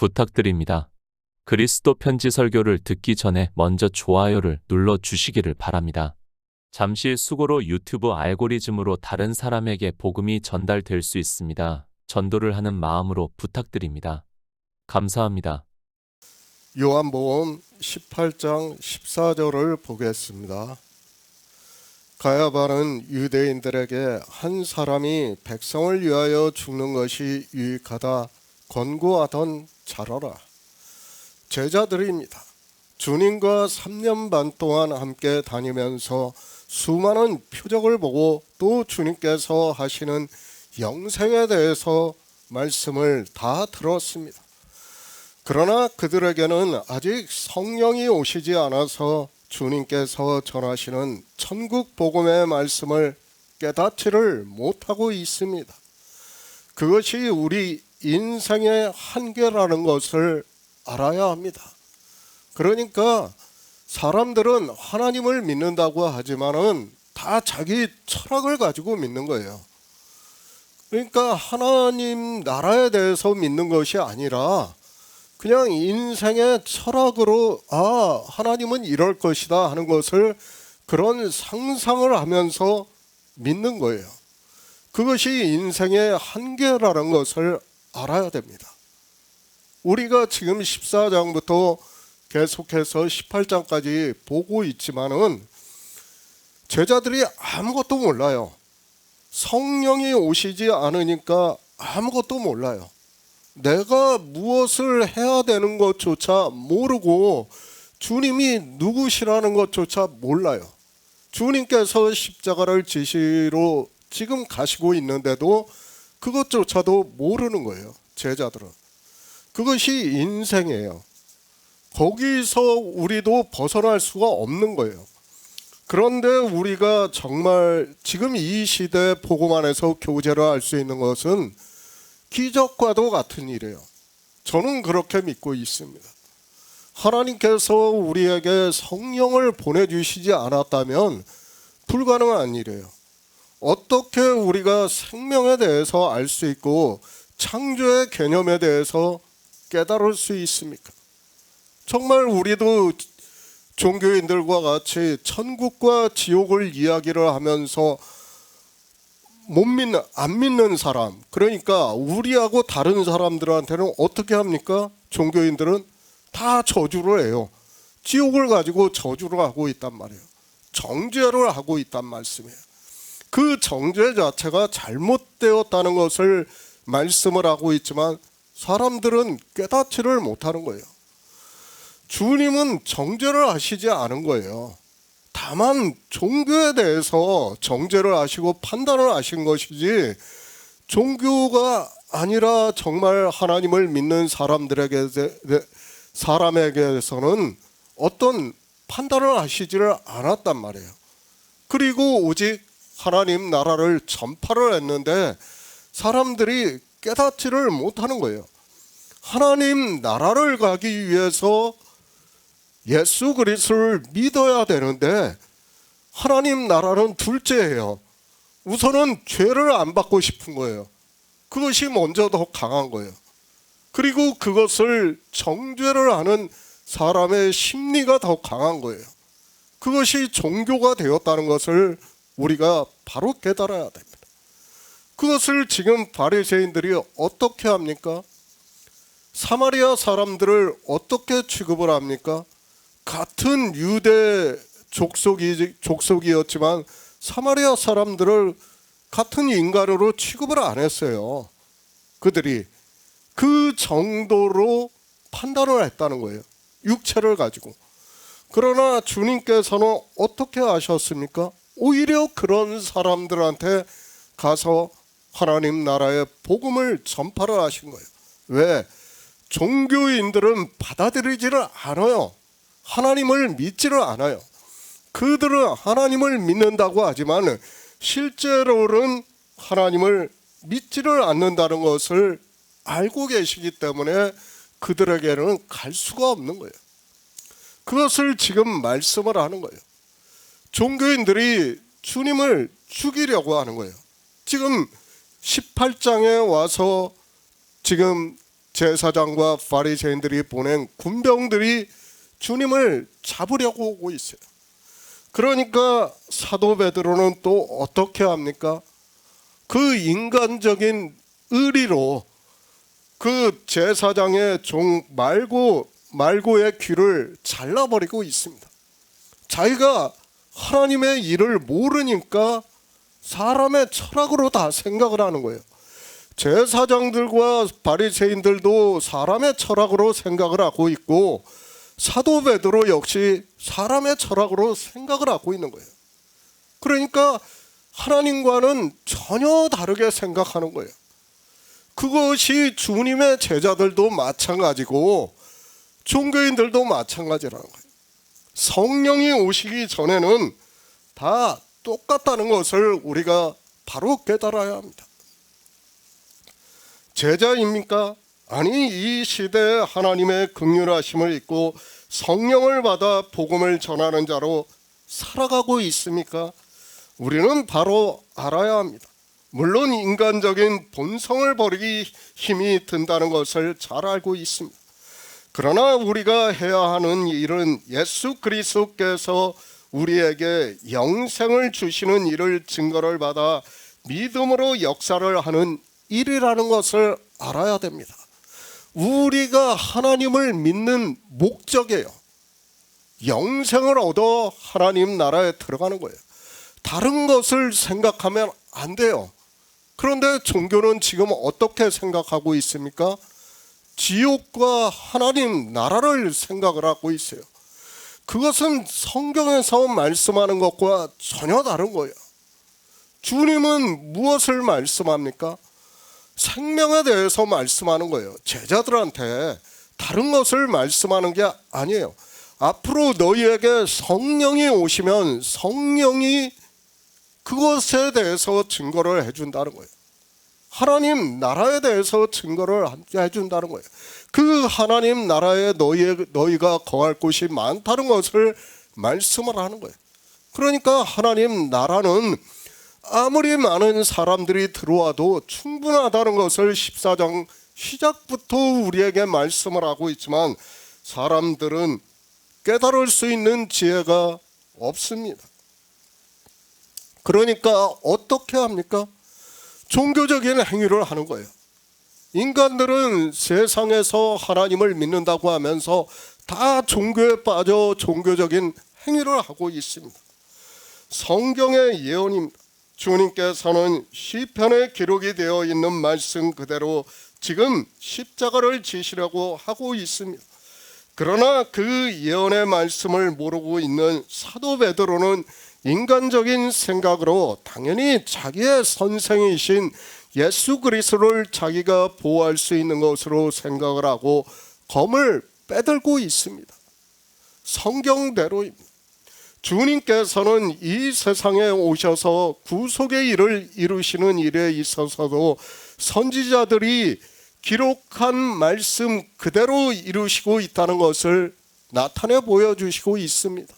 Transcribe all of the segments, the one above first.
부탁드립니다. 그리스도 편지 설교를 듣기 전에 먼저 좋아요를 눌러 주시기를 바랍니다. 잠시 수고로 유튜브 알고리즘으로 다른 사람에게 복음이 전달될 수 있습니다. 전도를 하는 마음으로 부탁드립니다. 감사합니다. 요한복음 18장 14절을 보겠습니다. 가야바는 유대인들에게 한 사람이 백성을 위하여 죽는 것이 유익하다 권고하던 자라라. 제자들입니다. 주님과 3년 반 동안 함께 다니면서 수많은 표적을 보고 또 주님께서 하시는 영생에 대해서 말씀을 다 들었습니다. 그러나 그들에게는 아직 성령이 오시지 않아서 주님께서 전하시는 천국 복음의 말씀을 깨닫지를 못하고 있습니다. 그것이 우리 인생의 한계라는 것을 알아야 합니다. 그러니까 사람들은 하나님을 믿는다고 하지만은 다 자기 철학을 가지고 믿는 거예요. 그러니까 하나님 나라에 대해서 믿는 것이 아니라 그냥 인생의 철학으로 하나님은 이럴 것이다 하는 것을 그런 상상을 하면서 믿는 거예요. 그것이 인생의 한계라는 것을 알아야 됩니다. 우리가 지금 14장부터 계속해서 18장까지 보고 있지만은 제자들이 아무것도 몰라요. 성령이 오시지 않으니까 아무것도 몰라요. 내가 무엇을 해야 되는 것조차 모르고 주님이 누구시라는 것조차 몰라요. 주님께서 십자가를 지시로 지금 가시고 있는데도 그것조차도 모르는 거예요. 제자들은. 그것이 인생이에요. 거기서 우리도 벗어날 수가 없는 거예요. 그런데 우리가 정말 지금 이 시대 복음 안에서 교제를 할 수 있는 것은 기적과도 같은 일이에요. 저는 그렇게 믿고 있습니다. 하나님께서 우리에게 성령을 보내주시지 않았다면 불가능한 일이에요. 어떻게 우리가 생명에 대해서 알 수 있고 창조의 개념에 대해서 깨달을 수 있습니까? 정말 우리도 종교인들과 같이 천국과 지옥을 이야기를 하면서 안 믿는 사람, 그러니까 우리하고 다른 사람들한테는 어떻게 합니까? 종교인들은 다 저주를 해요. 지옥을 가지고 저주를 하고 있단 말이에요. 정죄를 하고 있단 말씀이에요. 그 정죄 자체가 잘못되었다는 것을 말씀을 하고 있지만 사람들은 깨닫지를 못하는 거예요. 주님은 정죄를 하시지 않은 거예요. 다만 종교에 대해서 정죄를 하시고 판단을 하신 것이지 종교가 아니라 정말 하나님을 믿는 사람에게서는 어떤 판단을 하시지를 않았단 말이에요. 그리고 오직 하나님 나라를 전파를 했는데 사람들이 깨닫지를 못하는 거예요. 하나님 나라를 가기 위해서 예수 그리스도를 믿어야 되는데 하나님 나라는 둘째예요. 우선은 죄를 안 받고 싶은 거예요. 그것이 먼저 더 강한 거예요. 그리고 그것을 정죄를 하는 사람의 심리가 더 강한 거예요. 그것이 종교가 되었다는 것을 우리가 바로 깨달아야 됩니다. 그것을 지금 바리새인들이 어떻게 합니까? 사마리아 사람들을 어떻게 취급을 합니까? 같은 유대 족속이었지만 사마리아 사람들을 같은 인간으로 취급을 안 했어요. 그들이 그 정도로 판단을 했다는 거예요. 육체를 가지고. 그러나 주님께서는 어떻게 하셨습니까? 오히려 그런 사람들한테 가서 하나님 나라의 복음을 전파를 하신 거예요. 왜? 종교인들은 받아들이지를 않아요. 하나님을 믿지를 않아요. 그들은 하나님을 믿는다고 하지만 실제로는 하나님을 믿지를 않는다는 것을 알고 계시기 때문에 그들에게는 갈 수가 없는 거예요. 그것을 지금 말씀을 하는 거예요. 종교인들이 주님을 죽이려고 하는 거예요. 지금 18장에 와서 지금 제사장과 바리새인들이 보낸 군병들이 주님을 잡으려고 오고 있어요. 그러니까 사도 베드로는 또 어떻게 합니까? 그 인간적인 의리로 그 제사장의 종 말고의 귀를 잘라버리고 있습니다. 자기가 하나님의 일을 모르니까 사람의 철학으로 다 생각을 하는 거예요. 제사장들과 바리새인들도 사람의 철학으로 생각을 하고 있고 사도 베드로 역시 사람의 철학으로 생각을 하고 있는 거예요. 그러니까 하나님과는 전혀 다르게 생각하는 거예요. 그것이 주님의 제자들도 마찬가지고 종교인들도 마찬가지라는 거예요. 성령이 오시기 전에는 다 똑같다는 것을 우리가 바로 깨달아야 합니다. 제자입니까? 아니, 이 시대에 하나님의 긍휼하심을 입고 성령을 받아 복음을 전하는 자로 살아가고 있습니까? 우리는 바로 알아야 합니다. 물론 인간적인 본성을 버리기 힘이 든다는 것을 잘 알고 있습니다. 그러나 우리가 해야 하는 일은 예수 그리스도께서 우리에게 영생을 주시는 일을 증거를 받아 믿음으로 역사를 하는 일이라는 것을 알아야 됩니다. 우리가 하나님을 믿는 목적이에요. 영생을 얻어 하나님 나라에 들어가는 거예요. 다른 것을 생각하면 안 돼요. 그런데 종교는 지금 어떻게 생각하고 있습니까? 지옥과 하나님 나라를 생각을 하고 있어요. 그것은 성경에서 말씀하는 것과 전혀 다른 거예요. 주님은 무엇을 말씀합니까? 생명에 대해서 말씀하는 거예요. 제자들한테 다른 것을 말씀하는 게 아니에요. 앞으로 너희에게 성령이 오시면 성령이 그것에 대해서 증거를 해준다는 거예요. 하나님 나라에 대해서 증거를 해준다는 거예요. 그 하나님 나라에 너희가 거할 곳이 많다는 것을 말씀을 하는 거예요. 그러니까 하나님 나라는 아무리 많은 사람들이 들어와도 충분하다는 것을 14장 시작부터 우리에게 말씀을 하고 있지만 사람들은 깨달을 수 있는 지혜가 없습니다. 그러니까 어떻게 합니까? 종교적인 행위를 하는 거예요. 인간들은 세상에서 하나님을 믿는다고 하면서 다 종교에 빠져 종교적인 행위를 하고 있습니다. 성경의 예언입니다. 주님께서는 시편에 기록이 되어 있는 말씀 그대로 지금 십자가를 지시려고 하고 있습니다. 그러나 그 예언의 말씀을 모르고 있는 사도 베드로는 인간적인 생각으로 당연히 자기의 선생이신 예수 그리스도를 자기가 보호할 수 있는 것으로 생각을 하고 검을 빼들고 있습니다. 성경대로입니다. 주님께서는 이 세상에 오셔서 구속의 일을 이루시는 일에 있어서도 선지자들이 기록한 말씀 그대로 이루시고 있다는 것을 나타내 보여주시고 있습니다.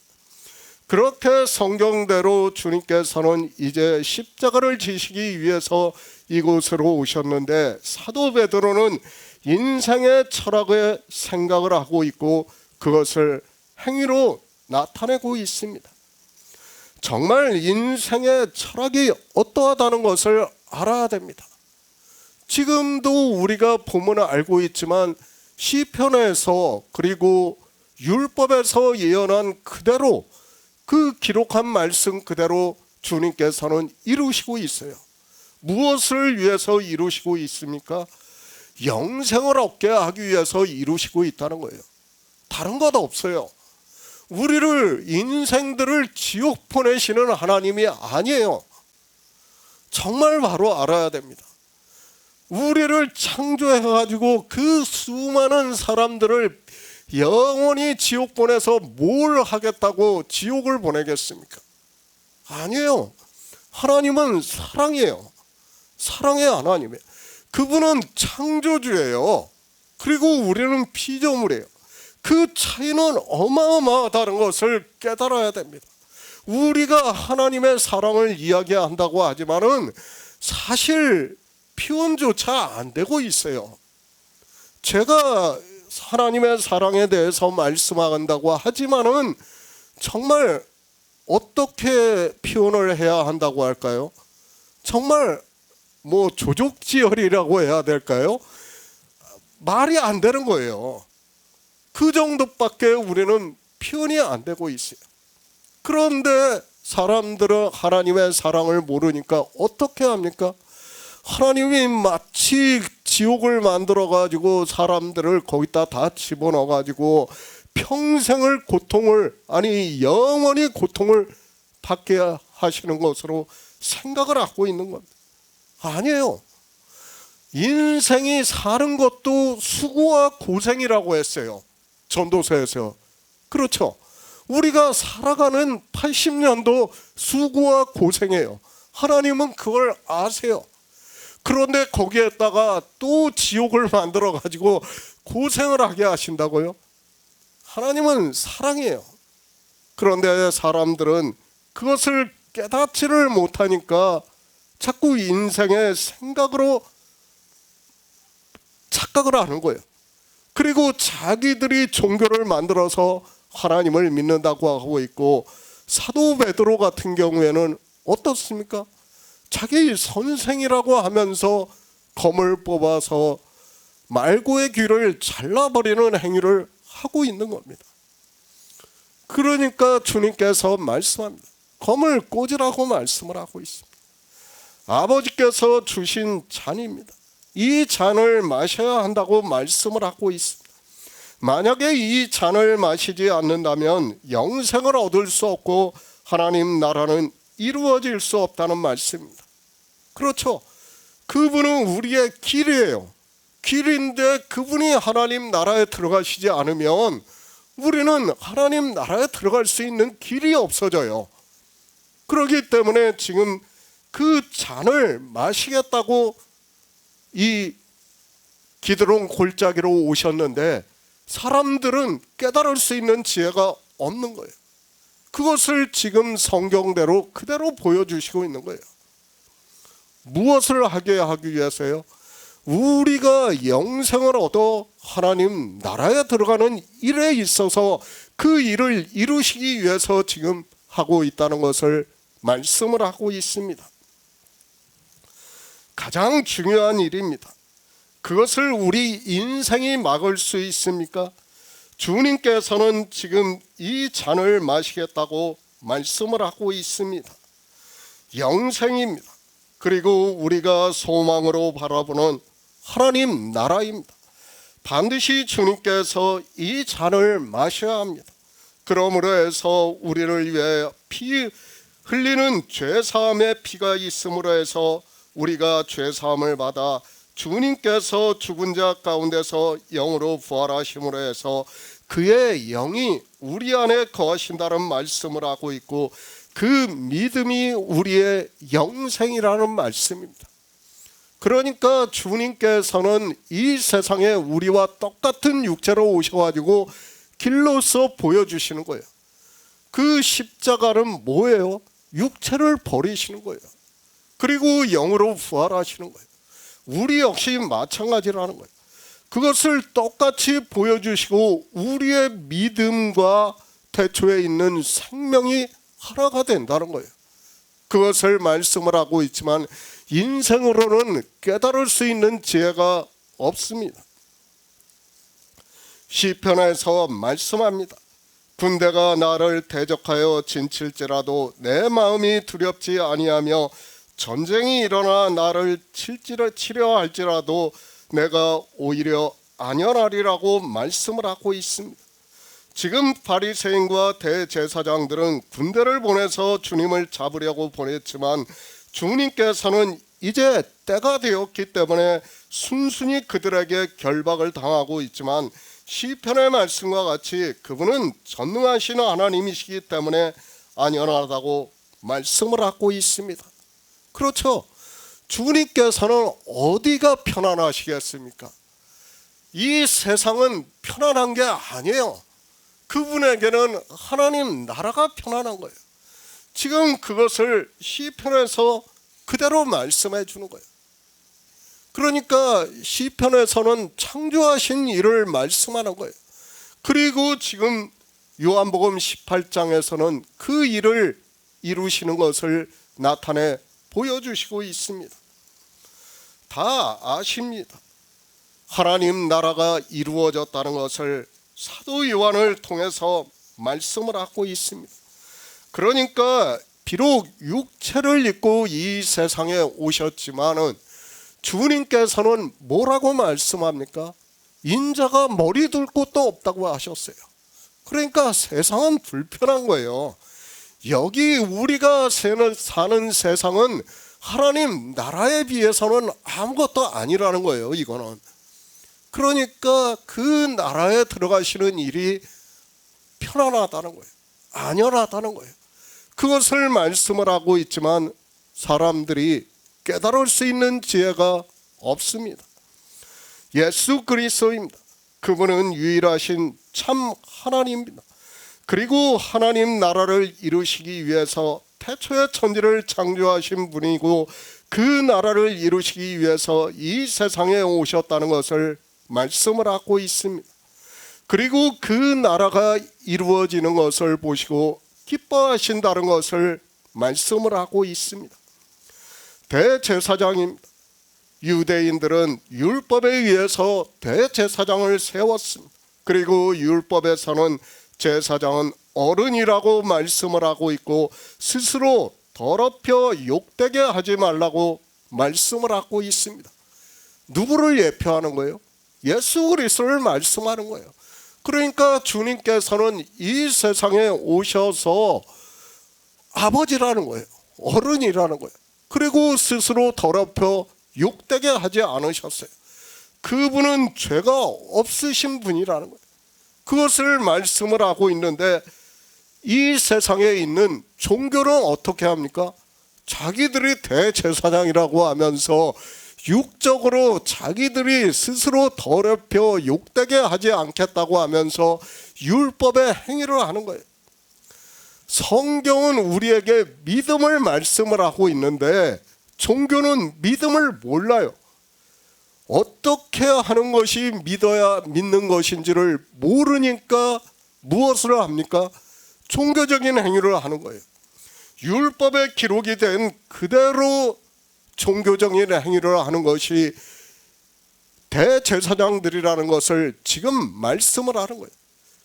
그렇게 성경대로 주님께서는 이제 십자가를 지시기 위해서 이곳으로 오셨는데 사도 베드로는 인생의 철학의 생각을 하고 있고 그것을 행위로 나타내고 있습니다. 정말 인생의 철학이 어떠하다는 것을 알아야 됩니다. 지금도 우리가 보면 알고 있지만 시편에서 그리고 율법에서 예언한 그대로 그 기록한 말씀 그대로 주님께서는 이루시고 있어요. 무엇을 위해서 이루시고 있습니까? 영생을 얻게 하기 위해서 이루시고 있다는 거예요. 다른 것 없어요. 우리를 인생들을 지옥 보내시는 하나님이 아니에요. 정말 바로 알아야 됩니다. 우리를 창조해가지고 그 수많은 사람들을 영원히 지옥 보내서 뭘 하겠다고 지옥을 보내겠습니까? 아니에요. 하나님은 사랑이에요. 사랑의 하나님이에요. 그분은 창조주예요. 그리고 우리는 피조물이에요. 그 차이는 어마어마하다는 것을 깨달아야 됩니다. 우리가 하나님의 사랑을 이야기한다고 하지만은 사실 표현조차 안 되고 있어요. 제가 하나님의 사랑에 대해서 말씀한다고 하지만은 정말 어떻게 표현을 해야 한다고 할까요? 정말 뭐 조족지혈이라고 해야 될까요? 말이 안 되는 거예요. 그 정도밖에 우리는 표현이 안 되고 있어요. 그런데 사람들은 하나님의 사랑을 모르니까 어떻게 합니까? 하나님이 마치 지옥을 만들어 가지고 사람들을 거기다 다 집어넣어 가지고 평생을 고통을, 아니 영원히 고통을 받게 하시는 것으로 생각을 하고 있는 겁니다. 아니에요. 인생이 사는 것도 수고와 고생이라고 했어요. 전도서에서. 그렇죠. 우리가 살아가는 80년도 수고와 고생이에요. 하나님은 그걸 아세요. 그런데 거기에다가 또 지옥을 만들어 가지고 고생을 하게 하신다고요? 하나님은 사랑이에요. 그런데 사람들은 그것을 깨닫지를 못하니까 자꾸 인생의 생각으로 착각을 하는 거예요. 그리고 자기들이 종교를 만들어서 하나님을 믿는다고 하고 있고, 사도 베드로 같은 경우에는 어떻습니까? 자기 선생이라고 하면서 검을 뽑아서 말고의 귀를 잘라버리는 행위를 하고 있는 겁니다. 그러니까 주님께서 말씀합니다. 검을 꽂으라고 말씀을 하고 있습니다. 아버지께서 주신 잔입니다. 이 잔을 마셔야 한다고 말씀을 하고 있습니다. 만약에 이 잔을 마시지 않는다면 영생을 얻을 수 없고 하나님 나라는 이루어질 수 없다는 말씀입니다. 그렇죠. 그분은 우리의 길이에요. 길인데 그분이 하나님 나라에 들어가시지 않으면 우리는 하나님 나라에 들어갈 수 있는 길이 없어져요. 그렇기 때문에 지금 그 잔을 마시겠다고 이 기드론 골짜기로 오셨는데 사람들은 깨달을 수 있는 지혜가 없는 거예요. 그것을 지금 성경대로 그대로 보여주시고 있는 거예요. 무엇을 하게 하기 위해서요? 우리가 영생을 얻어 하나님 나라에 들어가는 일에 있어서 그 일을 이루시기 위해서 지금 하고 있다는 것을 말씀을 하고 있습니다. 가장 중요한 일입니다. 그것을 우리 인생이 막을 수 있습니까? 주님께서는 지금 이 잔을 마시겠다고 말씀을 하고 있습니다. 영생입니다. 그리고 우리가 소망으로 바라보는 하나님 나라입니다. 반드시 주님께서 이 잔을 마셔야 합니다. 그러므로 해서 우리를 위해 피 흘리는 죄사함의 피가 있음으로 해서 우리가 죄사함을 받아 주님께서 죽은 자 가운데서 영으로 부활하심으로 해서 그의 영이 우리 안에 거하신다는 말씀을 하고 있고, 그 믿음이 우리의 영생이라는 말씀입니다. 그러니까 주님께서는 이 세상에 우리와 똑같은 육체로 오셔가지고 길로서 보여주시는 거예요. 그 십자가는 뭐예요? 육체를 버리시는 거예요. 그리고 영으로 부활하시는 거예요. 우리 역시 마찬가지라는 거예요. 그것을 똑같이 보여주시고 우리의 믿음과 태초에 있는 생명이 하나가 된다는 거예요. 그것을 말씀을 하고 있지만 인생으로는 깨달을 수 있는 지혜가 없습니다. 시편에서 말씀합니다. 군대가 나를 대적하여 진칠지라도 내 마음이 두렵지 아니하며 전쟁이 일어나 나를 치려 할지라도 내가 오히려 안연하리라고 말씀을 하고 있습니다. 지금 바리새인과 대제사장들은 군대를 보내서 주님을 잡으려고 보냈지만 주님께서는 이제 때가 되었기 때문에 순순히 그들에게 결박을 당하고 있지만 시편의 말씀과 같이 그분은 전능하신 하나님이시기 때문에 안연하다고 말씀을 하고 있습니다. 그렇죠. 주님께서는 어디가 편안하시겠습니까? 이 세상은 편안한 게 아니에요. 그분에게는 하나님 나라가 편안한 거예요. 지금 그것을 시편에서 그대로 말씀해 주는 거예요. 그러니까 시편에서는 창조하신 일을 말씀하는 거예요. 그리고 지금 요한복음 18장에서는 그 일을 이루시는 것을 나타내 보여주시고 있습니다. 다 아십니다. 하나님 나라가 이루어졌다는 것을 사도 요한을 통해서 말씀을 하고 있습니다. 그러니까 비록 육체를 입고 이 세상에 오셨지만은 주님께서는 뭐라고 말씀합니까? 인자가 머리 둘 곳도 없다고 하셨어요. 그러니까 세상은 불편한 거예요. 여기 우리가 사는 세상은 하나님 나라에 비해서는 아무것도 아니라는 거예요. 이거는. 그러니까 그 나라에 들어가시는 일이 편안하다는 거예요. 안연하다는 거예요. 그것을 말씀을 하고 있지만 사람들이 깨달을 수 있는 지혜가 없습니다. 예수 그리스도입니다. 그분은 유일하신 참 하나님입니다. 그리고 하나님 나라를 이루시기 위해서 태초에 천지를 창조하신 분이고 그 나라를 이루시기 위해서 이 세상에 오셨다는 것을 말씀을 하고 있습니다. 그리고 그 나라가 이루어지는 것을 보시고 기뻐하신다는 것을 말씀을 하고 있습니다. 대제사장입니다. 유대인들은 율법에 의해서 대제사장을 세웠습니다. 그리고 율법에서는 제사장은 어른이라고 말씀을 하고 있고 스스로 더럽혀 욕되게 하지 말라고 말씀을 하고 있습니다. 누구를 예표하는 거예요? 예수 그리스도를 말씀하는 거예요. 그러니까 주님께서는 이 세상에 오셔서 아버지라는 거예요. 어른이라는 거예요. 그리고 스스로 더럽혀 욕되게 하지 않으셨어요. 그분은 죄가 없으신 분이라는 거예요. 그것을 말씀을 하고 있는데 이 세상에 있는 종교는 어떻게 합니까? 자기들이 대제사장이라고 하면서 육적으로 자기들이 스스로 더럽혀 욕되게 하지 않겠다고 하면서 율법의 행위를 하는 거예요. 성경은 우리에게 믿음을 말씀을 하고 있는데 종교는 믿음을 몰라요. 어떻게 하는 것이 믿어야 믿는 것인지를 모르니까 무엇을 합니까? 종교적인 행위를 하는 거예요. 율법에 기록이 된 그대로 종교적인 행위를 하는 것이 대제사장들이라는 것을 지금 말씀을 하는 거예요.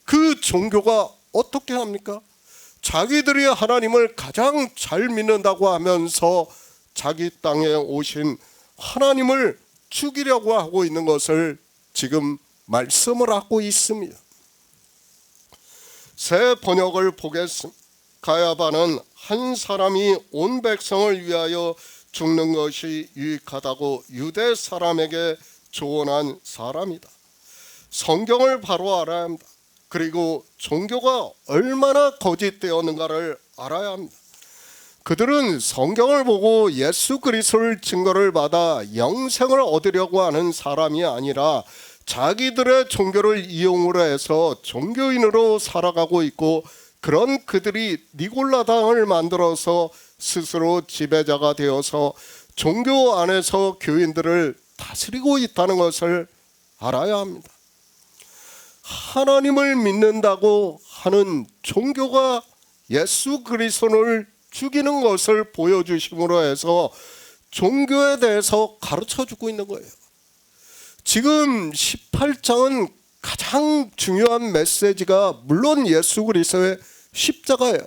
그 종교가 어떻게 합니까? 자기들이 하나님을 가장 잘 믿는다고 하면서 자기 땅에 오신 하나님을 죽이려고 하고 있는 것을 지금 말씀을 하고 있습니다. 새 번역을 보겠습니다. 가야바는 한 사람이 온 백성을 위하여 죽는 것이 유익하다고 유대 사람에게 조언한 사람이다. 성경을 바로 알아야 합니다. 그리고 종교가 얼마나 거짓되었는가를 알아야 합니다. 그들은 성경을 보고 예수 그리스도를 증거를 받아 영생을 얻으려고 하는 사람이 아니라 자기들의 종교를 이용으로 해서 종교인으로 살아가고 있고, 그런 그들이 니골라당을 만들어서 스스로 지배자가 되어서 종교 안에서 교인들을 다스리고 있다는 것을 알아야 합니다. 하나님을 믿는다고 하는 종교가 예수 그리스도를 죽이는 것을 보여주심으로 해서 종교에 대해서 가르쳐주고 있는 거예요. 지금 18장은 가장 중요한 메시지가 물론 예수 그리스도의 십자가예요.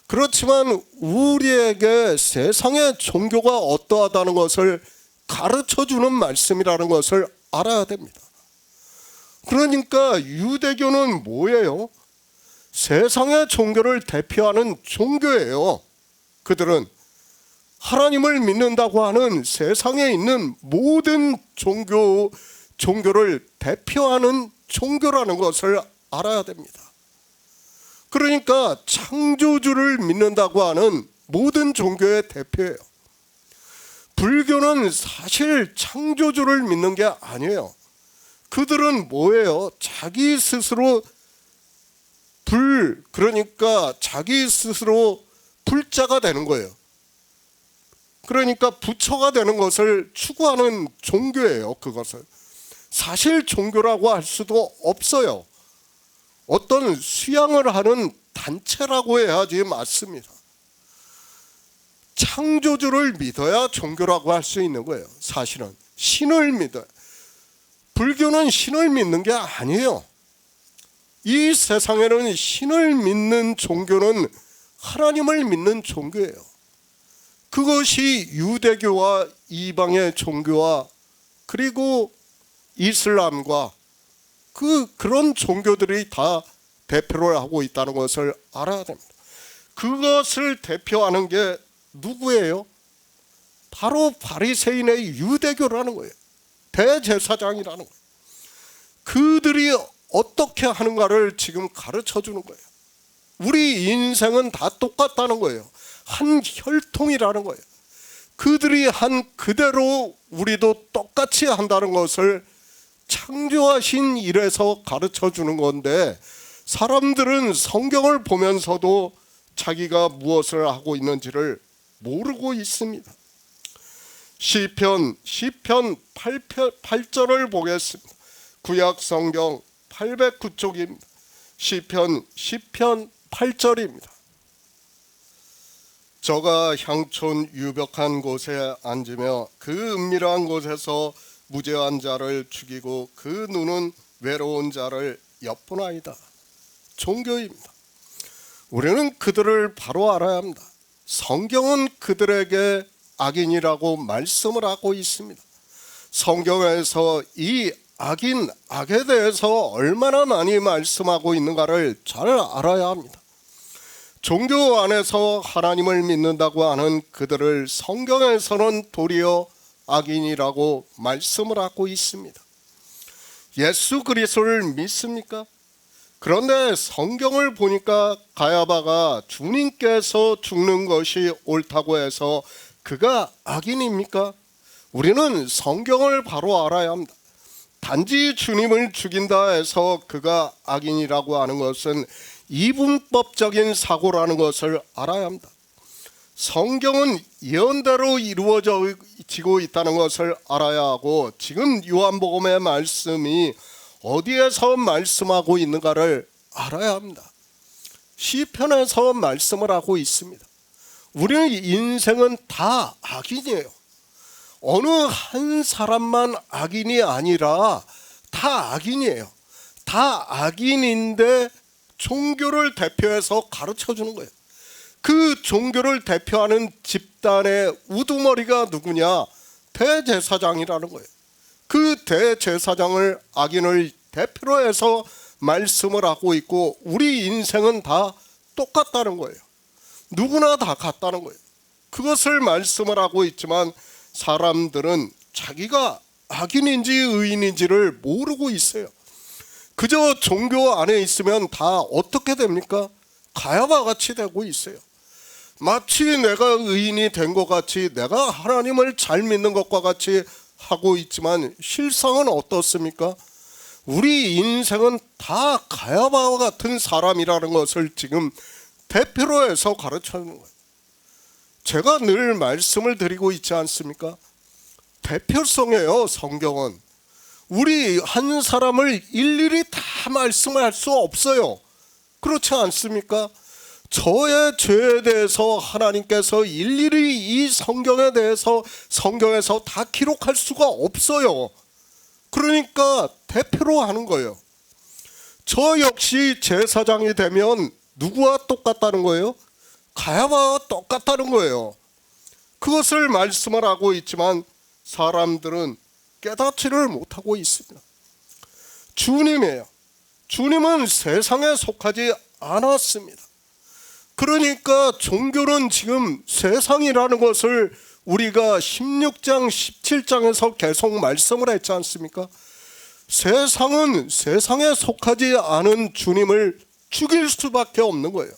그렇지만 우리에게 세상의 종교가 어떠하다는 것을 가르쳐주는 말씀이라는 것을 알아야 됩니다. 그러니까 유대교는 뭐예요? 세상의 종교를 대표하는 종교예요. 그들은 하나님을 믿는다고 하는 세상에 있는 모든 종교를 대표하는 종교라는 것을 알아야 됩니다. 그러니까 창조주를 믿는다고 하는 모든 종교의 대표예요. 불교는 사실 창조주를 믿는 게 아니에요. 그들은 뭐예요? 자기 스스로 그러니까 자기 스스로 불자가 되는 거예요. 그러니까 부처가 되는 것을 추구하는 종교예요. 그것을 사실 종교라고 할 수도 없어요. 어떤 수양을 하는 단체라고 해야지 맞습니다. 창조주를 믿어야 종교라고 할 수 있는 거예요. 사실은 신을 믿어요. 불교는 신을 믿는 게 아니에요. 이 세상에는 신을 믿는 종교는 하나님을 믿는 종교예요. 그것이 유대교와 이방의 종교와 그리고 이슬람과 그런 종교들이 다 대표를 하고 있다는 것을 알아야 됩니다. 그것을 대표하는 게 누구예요? 바로 바리새인의 유대교라는 거예요. 대제사장이라는 거예요. 그들이 어떻게 하는가를 지금 가르쳐 주는 거예요. 우리 인생은 다 똑같다는 거예요. 한 혈통이라는 거예요. 그들이 한 그대로 우리도 똑같이 한다는 것을 창조하신 일에서 가르쳐 주는 건데, 사람들은 성경을 보면서도 자기가 무엇을 하고 있는지를 모르고 있습니다. 시편 8절을 보겠습니다. 구약 성경 809쪽입니다. 시편 8절입니다. 저가 향촌 유벽한 곳에 앉으며 그 은밀한 곳에서 무죄한 자를 죽이고 그 눈은 외로운 자를 엿보나이다. 종교입니다. 우리는 그들을 바로 알아야 합니다. 성경은 그들에게 악인이라고 말씀을 하고 있습니다. 성경에서 이 악인, 악에 대해서 얼마나 많이 말씀하고 있는가를 잘 알아야 합니다. 종교 안에서 하나님을 믿는다고 하는 그들을 성경에서는 도리어 악인이라고 말씀을 하고 있습니다. 예수 그리스도를 믿습니까? 그런데 성경을 보니까 가야바가 주님께서 죽는 것이 옳다고 해서 그가 악인입니까? 우리는 성경을 바로 알아야 합니다. 단지 주님을 죽인다 해서 그가 악인이라고 하는 것은 이분법적인 사고라는 것을 알아야 합니다. 성경은 예언대로 이루어지고 있다는 것을 알아야 하고, 지금 요한복음의 말씀이 어디에서 말씀하고 있는가를 알아야 합니다. 시편에서 말씀을 하고 있습니다. 우리는 인생은 다 악인이에요. 어느 한 사람만 악인이 아니라 다 악인이에요. 다 악인인데 종교를 대표해서 가르쳐 주는 거예요. 그 종교를 대표하는 집단의 우두머리가 누구냐? 대제사장이라는 거예요. 그 대제사장을 악인을 대표로 해서 말씀을 하고 있고, 우리 인생은 다 똑같다는 거예요. 누구나 다 같다는 거예요. 그것을 말씀을 하고 있지만 사람들은 자기가 악인인지 의인인지를 모르고 있어요. 그저 종교 안에 있으면 다 어떻게 됩니까? 가야바 같이 되고 있어요. 마치 내가 의인이 된 것 같이, 내가 하나님을 잘 믿는 것과 같이 하고 있지만 실상은 어떻습니까? 우리 인생은 다 가야바와 같은 사람이라는 것을 지금 대표로 해서 가르치는 거예요. 제가 늘 말씀을 드리고 있지 않습니까? 대표성이에요. 성경은 우리 한 사람을 일일이 다 말씀을 할 수 없어요. 그렇지 않습니까? 저의 죄에 대해서 하나님께서 일일이 이 성경에 대해서 성경에서 다 기록할 수가 없어요. 그러니까 대표로 하는 거예요. 저 역시 제사장이 되면 누구와 똑같다는 거예요? 가야바와 똑같다는 거예요. 그것을 말씀을 하고 있지만 사람들은 깨닫지를 못하고 있습니다. 주님이에요. 주님은 세상에 속하지 않았습니다. 그러니까 종교는 지금 세상이라는 것을 우리가 16장 17장에서 계속 말씀을 했지 않습니까? 세상은 세상에 속하지 않은 주님을 죽일 수밖에 없는 거예요.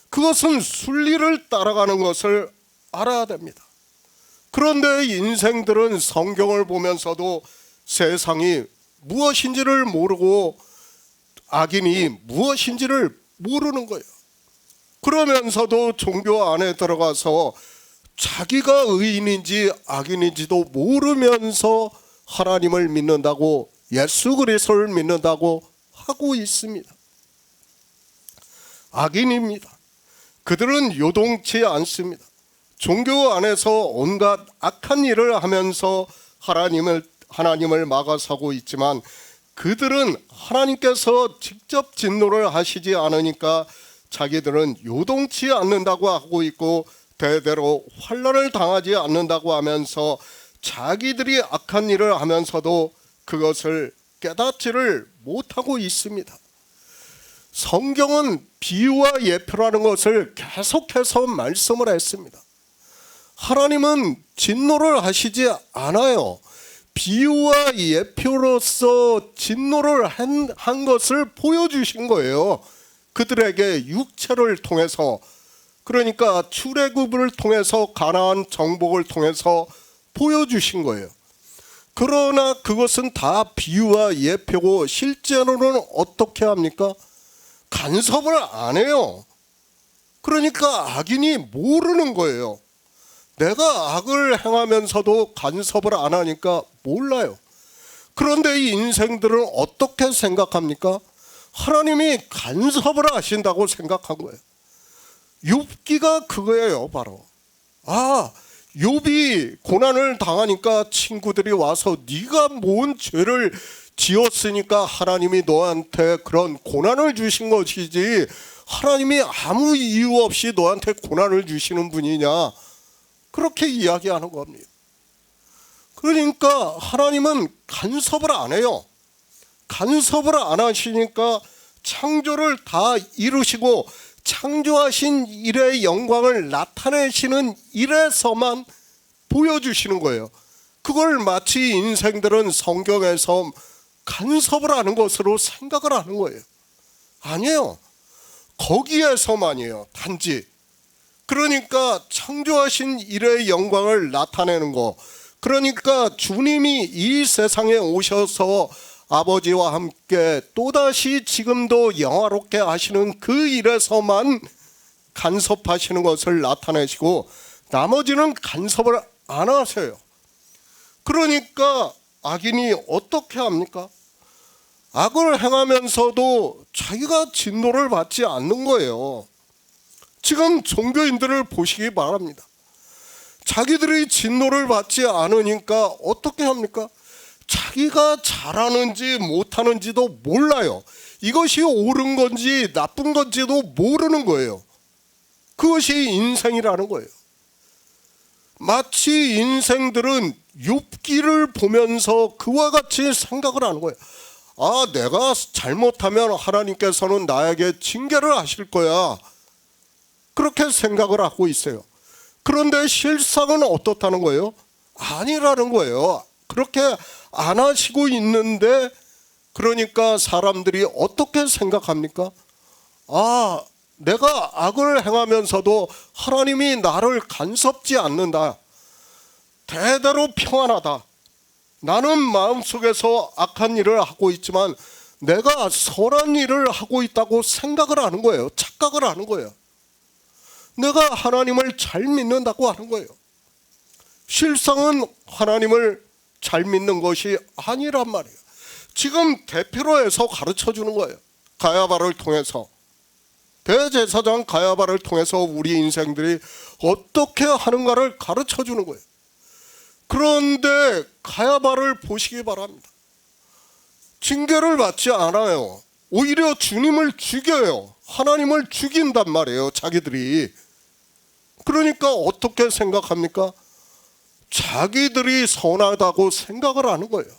그것은 순리를 따라가는 것을 알아야 됩니다. 그런데 인생들은 성경을 보면서도 세상이 무엇인지를 모르고 악인이 무엇인지를 모르는 거예요. 그러면서도 종교 안에 들어가서 자기가 의인인지 악인인지도 모르면서 하나님을 믿는다고, 예수 그리스도를 믿는다고 하고 있습니다. 악인입니다. 그들은 요동치 않습니다. 종교 안에서 온갖 악한 일을 하면서 하나님을 막아서고 있지만, 그들은 하나님께서 직접 진노를 하시지 않으니까 자기들은 요동치 않는다고 하고 있고, 대대로 환난을 당하지 않는다고 하면서 자기들이 악한 일을 하면서도 그것을 깨닫지를 못하고 있습니다. 성경은 비유와 예표라는 것을 계속해서 말씀을 했습니다. 하나님은 진노를 하시지 않아요. 비유와 예표로서 진노를 한 것을 보여주신 거예요. 그들에게 육체를 통해서, 그러니까 출애굽을 통해서, 가나안 정복을 통해서 보여주신 거예요. 그러나 그것은 다 비유와 예표고 실제로는 어떻게 합니까? 간섭을 안 해요. 그러니까 악인이 모르는 거예요. 내가 악을 행하면서도 간섭을 안 하니까 몰라요. 그런데 이 인생들은 어떻게 생각합니까? 하나님이 간섭을 하신다고 생각한 거예요. 욥기가 그거예요. 바로 욥이 고난을 당하니까 친구들이 와서 네가 뭔 죄를 지었으니까 하나님이 너한테 그런 고난을 주신 것이지, 하나님이 아무 이유 없이 너한테 고난을 주시는 분이냐, 그렇게 이야기하는 겁니다. 그러니까 하나님은 간섭을 안 해요. 간섭을 안 하시니까 창조를 다 이루시고 창조하신 일의 영광을 나타내시는 일에서만 보여주시는 거예요. 그걸 마치 인생들은 성경에서 간섭을 하는 것으로 생각을 하는 거예요. 아니에요. 거기에서만이에요. 단지. 그러니까 창조하신 일의 영광을 나타내는 거, 그러니까 주님이 이 세상에 오셔서 아버지와 함께 또다시 지금도 영화롭게 하시는 그 일에서만 간섭하시는 것을 나타내시고 나머지는 간섭을 안 하세요. 그러니까 악인이 어떻게 합니까? 악을 행하면서도 자기가 진노를 받지 않는 거예요. 지금 종교인들을 보시기 바랍니다. 자기들이 진노를 받지 않으니까 어떻게 합니까? 자기가 잘하는지 못하는지도 몰라요. 이것이 옳은 건지 나쁜 건지도 모르는 거예요. 그것이 인생이라는 거예요. 마치 인생들은 욥기를 보면서 그와 같이 생각을 하는 거예요. 내가 잘못하면 하나님께서는 나에게 징계를 하실 거야, 그렇게 생각을 하고 있어요. 그런데 실상은 어떻다는 거예요? 아니라는 거예요. 그렇게 안 하시고 있는데, 그러니까 사람들이 어떻게 생각합니까? 내가 악을 행하면서도 하나님이 나를 간섭지 않는다. 대대로 평안하다. 나는 마음속에서 악한 일을 하고 있지만 내가 선한 일을 하고 있다고 생각을 하는 거예요. 착각을 하는 거예요. 내가 하나님을 잘 믿는다고 하는 거예요. 실상은 하나님을 잘 믿는 것이 아니란 말이에요. 지금 대표로 해서 가르쳐 주는 거예요. 가야바를 통해서, 대제사장 가야바를 통해서 우리 인생들이 어떻게 하는가를 가르쳐 주는 거예요. 그런데 가야바를 보시기 바랍니다. 징계를 받지 않아요. 오히려 주님을 죽여요. 하나님을 죽인단 말이에요, 자기들이. 그러니까 어떻게 생각합니까? 자기들이 선하다고 생각을 하는 거예요.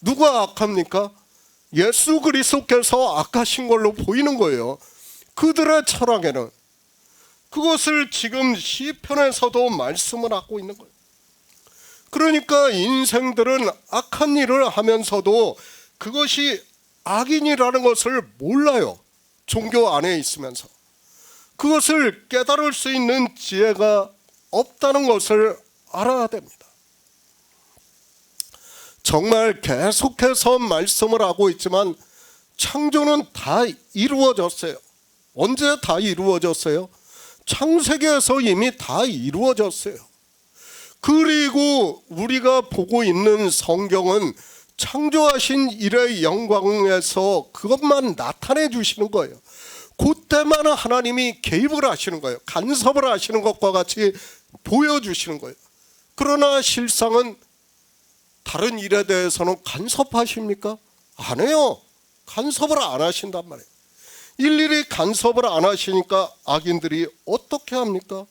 누가 악합니까? 예수 그리스도께서 악하신 걸로 보이는 거예요. 그들의 철학에는. 그것을 지금 시편에서도 말씀을 하고 있는 거예요. 그러니까 인생들은 악한 일을 하면서도 그것이 악인이라는 것을 몰라요. 종교 안에 있으면서. 그것을 깨달을 수 있는 지혜가 없다는 것을 알아야 됩니다. 정말 계속해서 말씀을 하고 있지만 창조는 다 이루어졌어요. 언제 다 이루어졌어요? 창세기에서 이미 다 이루어졌어요. 그리고 우리가 보고 있는 성경은 창조하신 일의 영광에서 그것만 나타내 주시는 거예요. 그때만 하나님이 개입을 하시는 거예요. 간섭을 하시는 것과 같이 보여주시는 거예요. 그러나 실상은 다른 일에 대해서는 간섭하십니까? 안 해요. 간섭을 안 하신단 말이에요. 일일이 간섭을 안 하시니까 악인들이 어떻게 합니까?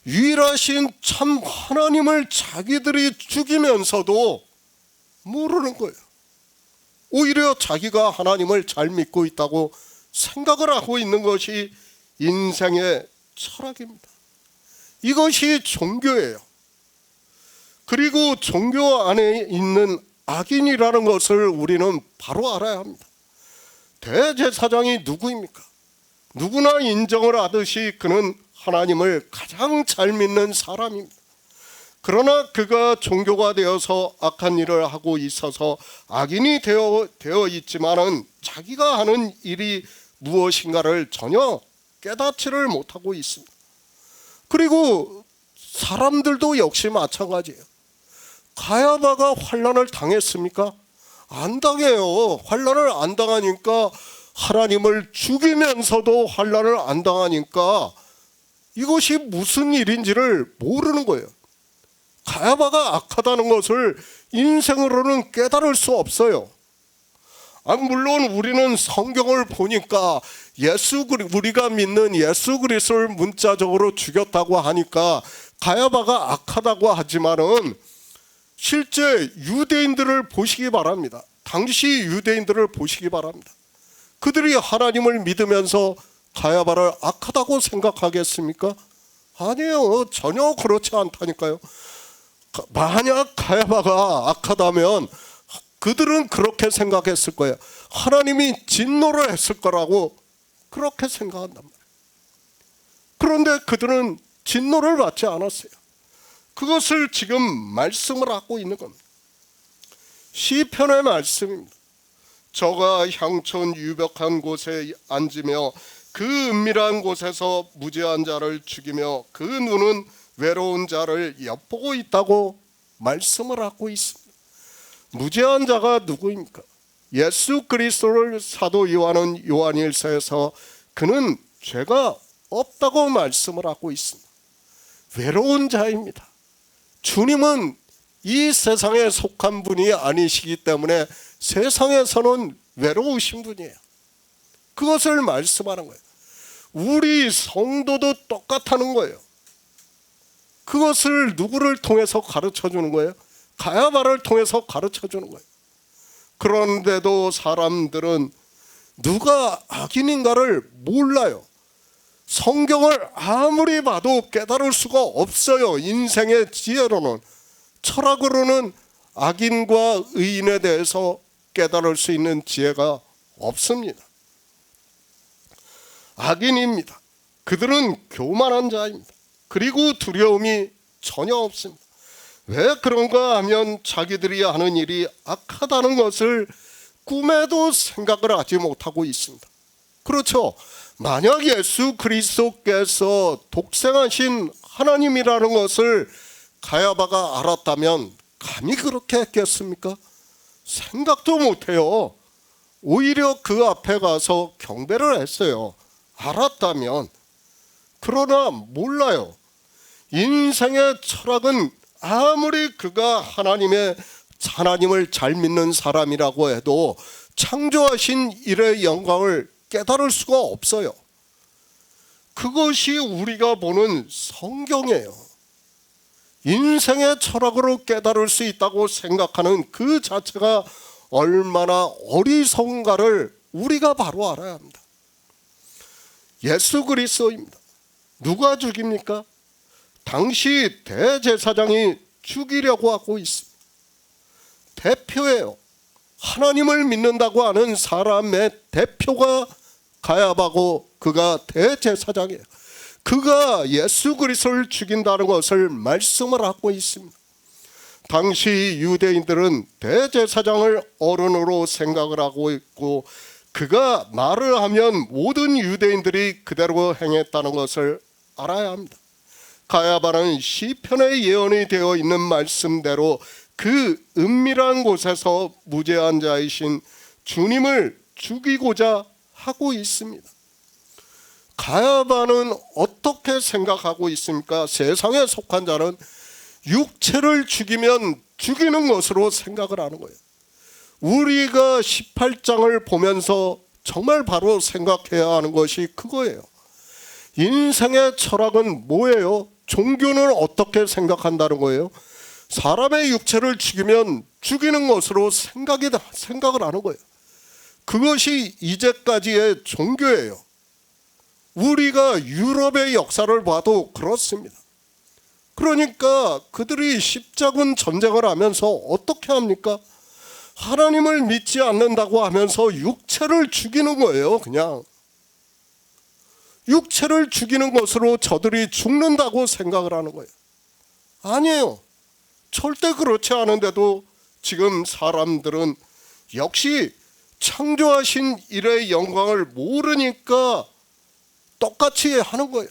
유일하신 참 하나님을 자기들이 죽이면서도 모르는 거예요. 오히려 자기가 하나님을 잘 믿고 있다고 생각을 하고 있는 것이 인생의 철학입니다. 이것이 종교예요. 그리고 종교 안에 있는 악인이라는 것을 우리는 바로 알아야 합니다. 대제사장이 누구입니까? 누구나 인정을 하듯이 그는 하나님을 가장 잘 믿는 사람입니다. 그러나 그가 종교가 되어서 악한 일을 하고 있어서 악인이 되어 있지만은 자기가 하는 일이 무엇인가를 전혀 깨닫지를 못하고 있습니다. 그리고 사람들도 역시 마찬가지예요. 가야바가 환난을 당했습니까? 안 당해요. 환난을 안 당하니까, 하나님을 죽이면서도 환난을 안 당하니까 이것이 무슨 일인지를 모르는 거예요. 가야바가 악하다는 것을 인생으로는 깨달을 수 없어요. 물론 우리는 성경을 보니까 우리가 믿는 예수 그리스도를 문자적으로 죽였다고 하니까 가야바가 악하다고 하지만은 실제 유대인들을 보시기 바랍니다. 당시 유대인들을 보시기 바랍니다. 그들이 하나님을 믿으면서 가야바를 악하다고 생각하겠습니까? 아니에요. 전혀 그렇지 않다니까요. 만약 가야바가 악하다면 그들은 그렇게 생각했을 거예요. 하나님이 진노를 했을 거라고 그렇게 생각한단 말이에요. 그런데 그들은 진노를 받지 않았어요. 그것을 지금 말씀을 하고 있는 겁니다. 시편의 말씀입니다. 저가 향촌 유벽한 곳에 앉으며 그 은밀한 곳에서 무죄한 자를 죽이며 그 눈은 외로운 자를 엿보고 있다고 말씀을 하고 있습니다. 무죄한 자가 누구입니까? 예수 그리스도를 사도 요한은 요한일서에서 그는 죄가 없다고 말씀을 하고 있습니다. 외로운 자입니다. 주님은 이 세상에 속한 분이 아니시기 때문에 세상에서는 외로우신 분이에요. 그것을 말씀하는 거예요. 우리 성도도 똑같다는 거예요. 그것을 누구를 통해서 가르쳐 주는 거예요? 가야바를 통해서 가르쳐 주는 거예요. 그런데도 사람들은 누가 악인인가를 몰라요. 성경을 아무리 봐도 깨달을 수가 없어요. 인생의 지혜로는, 철학으로는 악인과 의인에 대해서 깨달을 수 있는 지혜가 없습니다. 악인입니다. 그들은 교만한 자입니다. 그리고 두려움이 전혀 없습니다. 왜 그런가 하면 자기들이 하는 일이 악하다는 것을 꿈에도 생각을 하지 못하고 있습니다. 그렇죠. 만약 예수 그리스도께서 독생하신 하나님이라는 것을 가야바가 알았다면 감히 그렇게 했겠습니까? 생각도 못해요. 오히려 그 앞에 가서 경배를 했어요. 알았다면. 그러나 몰라요. 인생의 철학은 아무리 그가 하나님을 잘 믿는 사람이라고 해도 창조하신 일의 영광을 깨달을 수가 없어요. 그것이 우리가 보는 성경이에요. 인생의 철학으로 깨달을 수 있다고 생각하는 그 자체가 얼마나 어리석은가를 우리가 바로 알아야 합니다. 예수 그리스도입니다. 누가 죽입니까? 당시 대제사장이 죽이려고 하고 있습니다. 대표예요. 하나님을 믿는다고 하는 사람의 대표가 가야바고 그가 대제사장이에요. 그가 예수 그리스도를 죽인다는 것을 말씀을 하고 있습니다. 당시 유대인들은 대제사장을 어른으로 생각을 하고 있고 그가 말을 하면 모든 유대인들이 그대로 행했다는 것을 알아야 합니다. 가야바는 시편의 예언이 되어 있는 말씀대로 그 은밀한 곳에서 무죄한 자이신 주님을 죽이고자 하고 있습니다. 가야바는 어떻게 생각하고 있습니까? 세상에 속한 자는 육체를 죽이면 죽이는 것으로 생각을 하는 거예요. 우리가 18장을 보면서 정말 바로 생각해야 하는 것이 그거예요. 인생의 철학은 뭐예요? 종교는 어떻게 생각한다는 거예요? 사람의 육체를 죽이면 죽이는 것으로 생각을 하는 거예요. 그것이 이제까지의 종교예요. 우리가 유럽의 역사를 봐도 그렇습니다. 그러니까 그들이 십자군 전쟁을 하면서 어떻게 합니까? 하나님을 믿지 않는다고 하면서 육체를 죽이는 거예요. 그냥 육체를 죽이는 것으로 저들이 죽는다고 생각을 하는 거예요. 아니에요. 절대 그렇지 않은데도 지금 사람들은 역시 창조하신 일의 영광을 모르니까 똑같이 하는 거예요.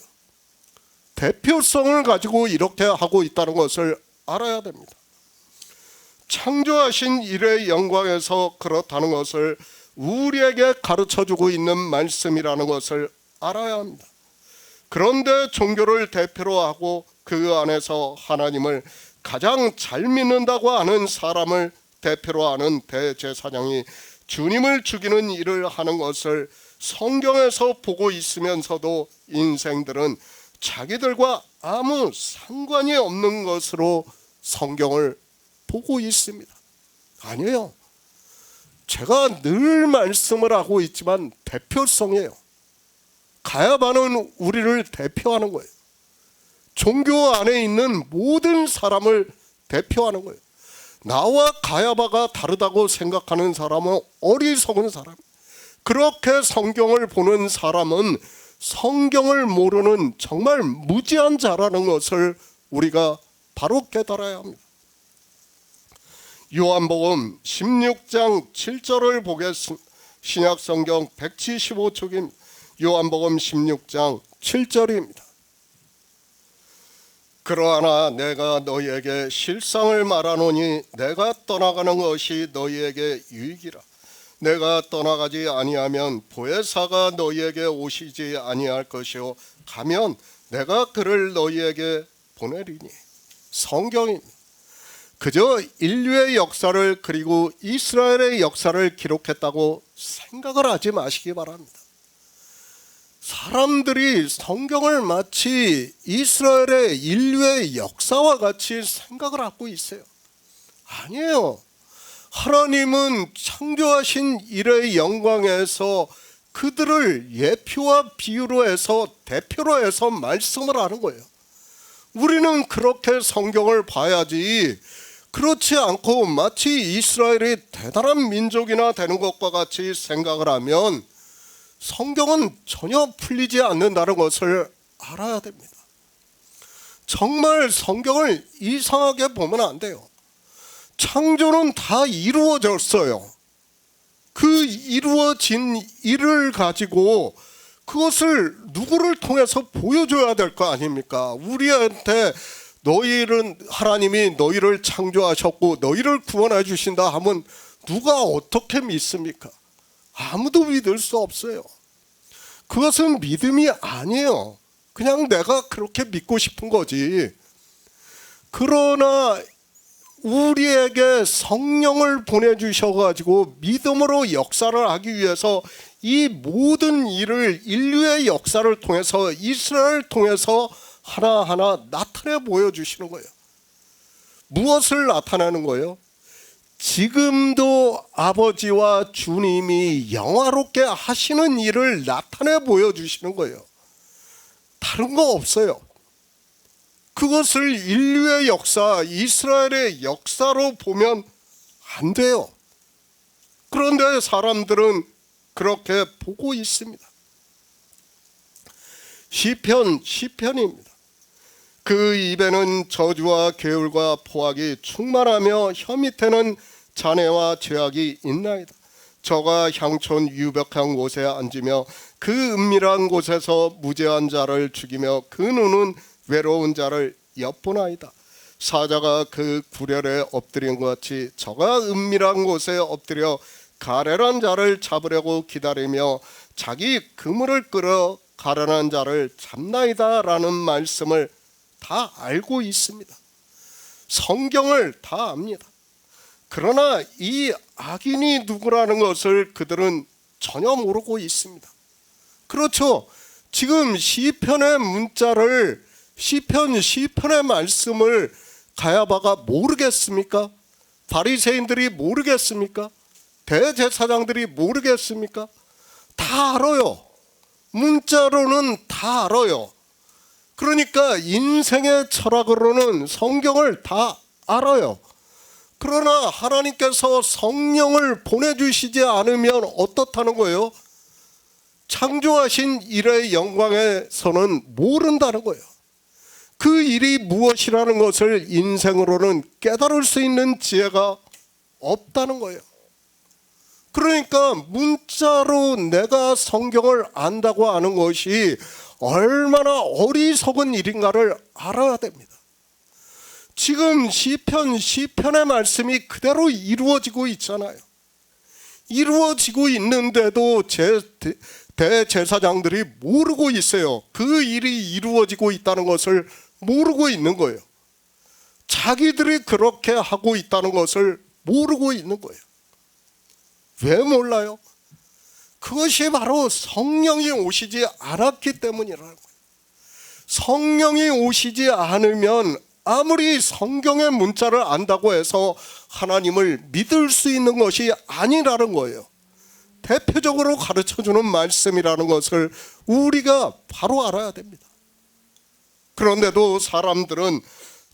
대표성을 가지고 이렇게 하고 있다는 것을 알아야 됩니다. 창조하신 일의 영광에서 그렇다는 것을 우리에게 가르쳐주고 있는 말씀이라는 것을 알아야 합니다. 그런데 종교를 대표로 하고 그 안에서 하나님을 가장 잘 믿는다고 하는 사람을 대표로 하는 대제사장이 주님을 죽이는 일을 하는 것을 성경에서 보고 있으면서도 인생들은 자기들과 아무 상관이 없는 것으로 성경을 보고 있습니다. 아니에요. 제가 늘 말씀을 하고 있지만 대표성이에요. 가야바는 우리를 대표하는 거예요. 종교 안에 있는 모든 사람을 대표하는 거예요. 나와 가야바가 다르다고 생각하는 사람은 어리석은 사람. 그렇게 성경을 보는 사람은 성경을 모르는 정말 무지한 자라는 것을 우리가 바로 깨달아야 합니다. 요한복음 16장 7절을 보겠습니다. 신약성경 175쪽입니다. 요한복음 16장 7절입니다. 그러나 내가 너희에게 실상을 말하노니 내가 떠나가는 것이 너희에게 유익이라. 내가 떠나가지 아니하면 보혜사가 너희에게 오시지 아니할 것이요 가면 내가 그를 너희에게 보내리니. 성경입니다. 그저 인류의 역사를 그리고 이스라엘의 역사를 기록했다고 생각을 하지 마시기 바랍니다. 사람들이 성경을 마치 이스라엘의 인류의 역사와 같이 생각을 하고 있어요. 아니에요. 하나님은 창조하신 일의 영광에서 그들을 예표와 비유로 해서 대표로 해서 말씀을 하는 거예요. 우리는 그렇게 성경을 봐야지, 그렇지 않고 마치 이스라엘이 대단한 민족이나 되는 것과 같이 생각을 하면 성경은 전혀 풀리지 않는다는 것을 알아야 됩니다. 정말 성경을 이상하게 보면 안 돼요. 창조는 다 이루어졌어요. 그 이루어진 일을 가지고 그것을 누구를 통해서 보여줘야 될 거 아닙니까? 우리한테 너희는 하나님이 너희를 창조하셨고 너희를 구원해 주신다 하면 누가 어떻게 믿습니까? 아무도 믿을 수 없어요. 그것은 믿음이 아니에요. 그냥 내가 그렇게 믿고 싶은 거지. 그러나 우리에게 성령을 보내주셔가지고 믿음으로 역사를 하기 위해서 이 모든 일을 인류의 역사를 통해서 이스라엘을 통해서 하나하나 나타내 보여주시는 거예요. 무엇을 나타내는 거예요? 지금도 아버지와 주님이 영화롭게 하시는 일을 나타내 보여주시는 거예요. 다른 거 없어요. 그것을 인류의 역사, 이스라엘의 역사로 보면 안 돼요. 그런데 사람들은 그렇게 보고 있습니다. 시편입니다. 그 입에는 저주와 계율과 포악이 충만하며 혀 밑에는 잔해와 죄악이 있나이다. 저가 향촌 유벽한 곳에 앉으며 그 은밀한 곳에서 무죄한 자를 죽이며 그 눈은 외로운 자를 엿보나이다. 사자가 그 구렬에 엎드린 것 같이 저가 은밀한 곳에 엎드려 가련한 자를 잡으려고 기다리며 자기 그물을 끌어 가련한 자를 잡나이다 라는 말씀을 다 알고 있습니다. 성경을 다 압니다. 그러나 이 악인이 누구라는 것을 그들은 전혀 모르고 있습니다. 그렇죠. 지금 시편의 문자를 시편의 말씀을 가야바가 모르겠습니까? 바리새인들이 모르겠습니까? 대제사장들이 모르겠습니까? 다 알아요. 문자로는 다 알아요. 그러니까 인생의 철학으로는 성경을 다 알아요. 그러나 하나님께서 성령을 보내주시지 않으면 어떻다는 거예요? 창조하신 일의 영광에서는 모른다는 거예요. 그 일이 무엇이라는 것을 인생으로는 깨달을 수 있는 지혜가 없다는 거예요. 그러니까 문자로 내가 성경을 안다고 하는 것이 얼마나 어리석은 일인가를 알아야 됩니다. 지금 시편의 말씀이 그대로 이루어지고 있잖아요. 이루어지고 있는데도 대제사장들이 모르고 있어요. 그 일이 이루어지고 있다는 것을 모르고 있는 거예요. 자기들이 그렇게 하고 있다는 것을 모르고 있는 거예요. 왜 몰라요? 그것이 바로 성령이 오시지 않았기 때문이라는 거예요. 성령이 오시지 않으면 아무리 성경의 문자를 안다고 해서 하나님을 믿을 수 있는 것이 아니라는 거예요. 대표적으로 가르쳐주는 말씀이라는 것을 우리가 바로 알아야 됩니다. 그런데도 사람들은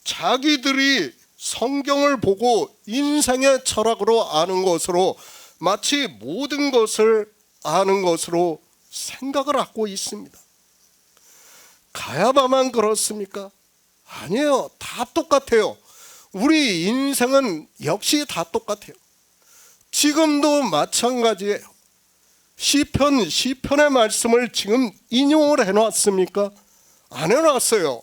자기들이 성경을 보고 인생의 철학으로 아는 것으로 마치 모든 것을 아는 것으로 생각을 하고 있습니다. 가야바만 그렇습니까? 아니에요. 다 똑같아요. 우리 인생은 역시 다 똑같아요. 지금도 마찬가지예요. 시편의 말씀을 지금 인용을 해놨습니까? 안 해놨어요.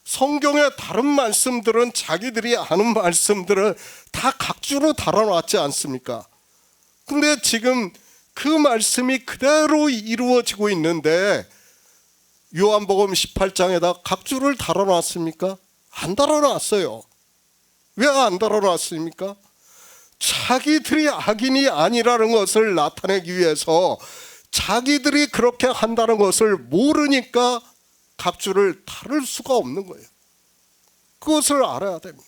성경의 다른 말씀들은 자기들이 아는 말씀들을 다 각주로 달아놨지 않습니까? 근데 지금 그 말씀이 그대로 이루어지고 있는데 요한복음 18장에다 각주를 달아놨습니까? 안 달아놨어요. 왜 안 달아놨습니까? 자기들이 악인이 아니라는 것을 나타내기 위해서 자기들이 그렇게 한다는 것을 모르니까 각주를 다룰 수가 없는 거예요. 그것을 알아야 됩니다.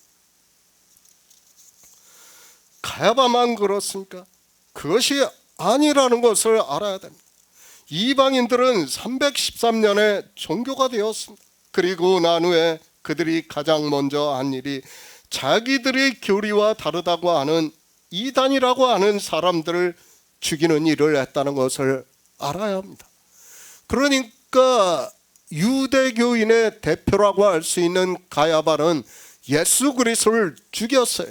가야바만 그렇습니까? 그것이 아니라는 것을 알아야 됩니다. 이방인들은 313년에 종교가 되었습니다. 그리고 난 후에 그들이 가장 먼저 한 일이 자기들의 교리와 다르다고 하는 이단이라고 하는 사람들을 죽이는 일을 했다는 것을 알아야 합니다. 그러니까 유대교인의 대표라고 할 수 있는 가야바는 예수 그리스도를 죽였어요.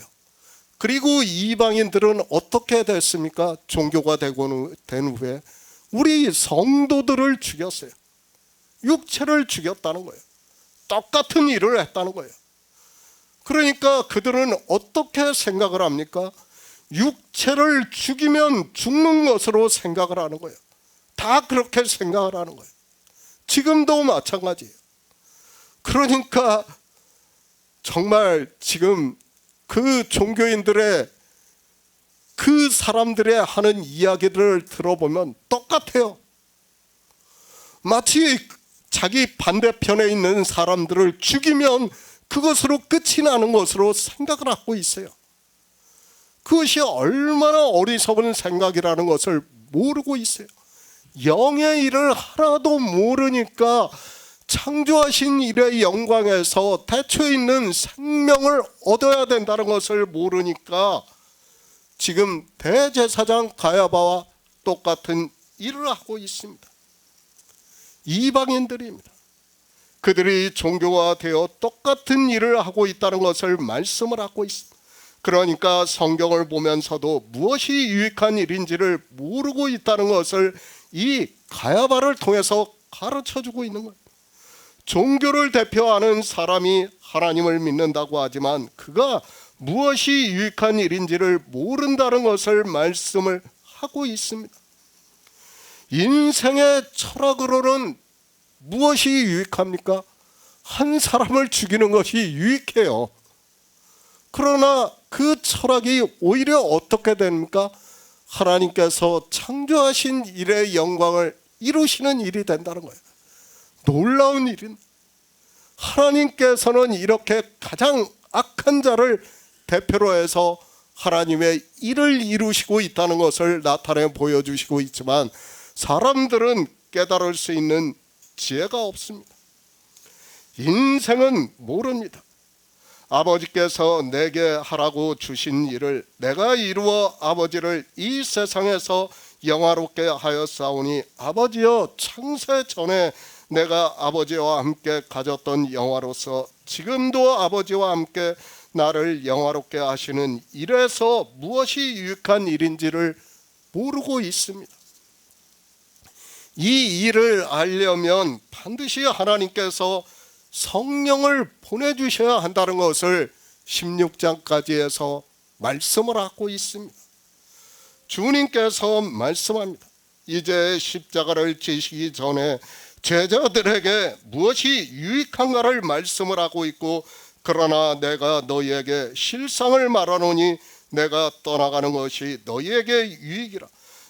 그리고 이방인들은 어떻게 됐습니까? 종교가 된 후에 우리 성도들을 죽였어요. 육체를 죽였다는 거예요. 똑같은 일을 했다는 거예요. 그러니까 그들은 어떻게 생각을 합니까? 육체를 죽이면 죽는 것으로 생각을 하는 거예요. 다 그렇게 생각을 하는 거예요. 지금도 마찬가지예요. 그러니까 정말 지금 그 종교인들의 그 사람들의 하는 이야기들을 들어보면 똑같아요. 마치 자기 반대편에 있는 사람들을 죽이면 그것으로 끝이 나는 것으로 생각을 하고 있어요. 그것이 얼마나 어리석은 생각이라는 것을 모르고 있어요. 영의 일을 하나도 모르니까 창조하신 일의 영광에서 대초에 있는 생명을 얻어야 된다는 것을 모르니까 지금 대제사장 가야바와 똑같은 일을 하고 있습니다. 이방인들입니다. 그들이 종교화 되어 똑같은 일을 하고 있다는 것을 말씀을 하고 있습니다. 그러니까 성경을 보면서도 무엇이 유익한 일인지를 모르고 있다는 것을 이 가야바를 통해서 가르쳐주고 있는 거예요. 종교를 대표하는 사람이 하나님을 믿는다고 하지만 그가 무엇이 유익한 일인지를 모른다는 것을 말씀을 하고 있습니다. 인생의 철학으로는 무엇이 유익합니까? 한 사람을 죽이는 것이 유익해요. 그러나 그 철학이 오히려 어떻게 됩니까? 하나님께서 창조하신 일의 영광을 이루시는 일이 된다는 거예요. 놀라운 일인. 하나님께서는 이렇게 가장 악한 자를 대표로 해서 하나님의 일을 이루시고 있다는 것을 나타내 보여주시고 있지만 사람들은 깨달을 수 있는 지혜가 없습니다. 인생은 모릅니다. 아버지께서 내게 하라고 주신 일을 내가 이루어 아버지를 이 세상에서 영화롭게 하였사오니 아버지여 창세 전에 내가 아버지와 함께 가졌던 영화로서 지금도 아버지와 함께 나를 영화롭게 하시는 일에서 무엇이 유익한 일인지를 모르고 있습니다. 이 일을 알려면 반드시 하나님께서 성령을 보내주셔야 한다는 것을 16장까지 해서 말씀을 하고 있습니다. 주님께서 말씀합니다. 이제 십자가를 지시기 전에 제자들에게 무엇이 유익한가를 말씀을 하고 있고 그러나 내가 너희에게 실상을 말하노니 내가 떠나가는 것이 너희에게 유익이라.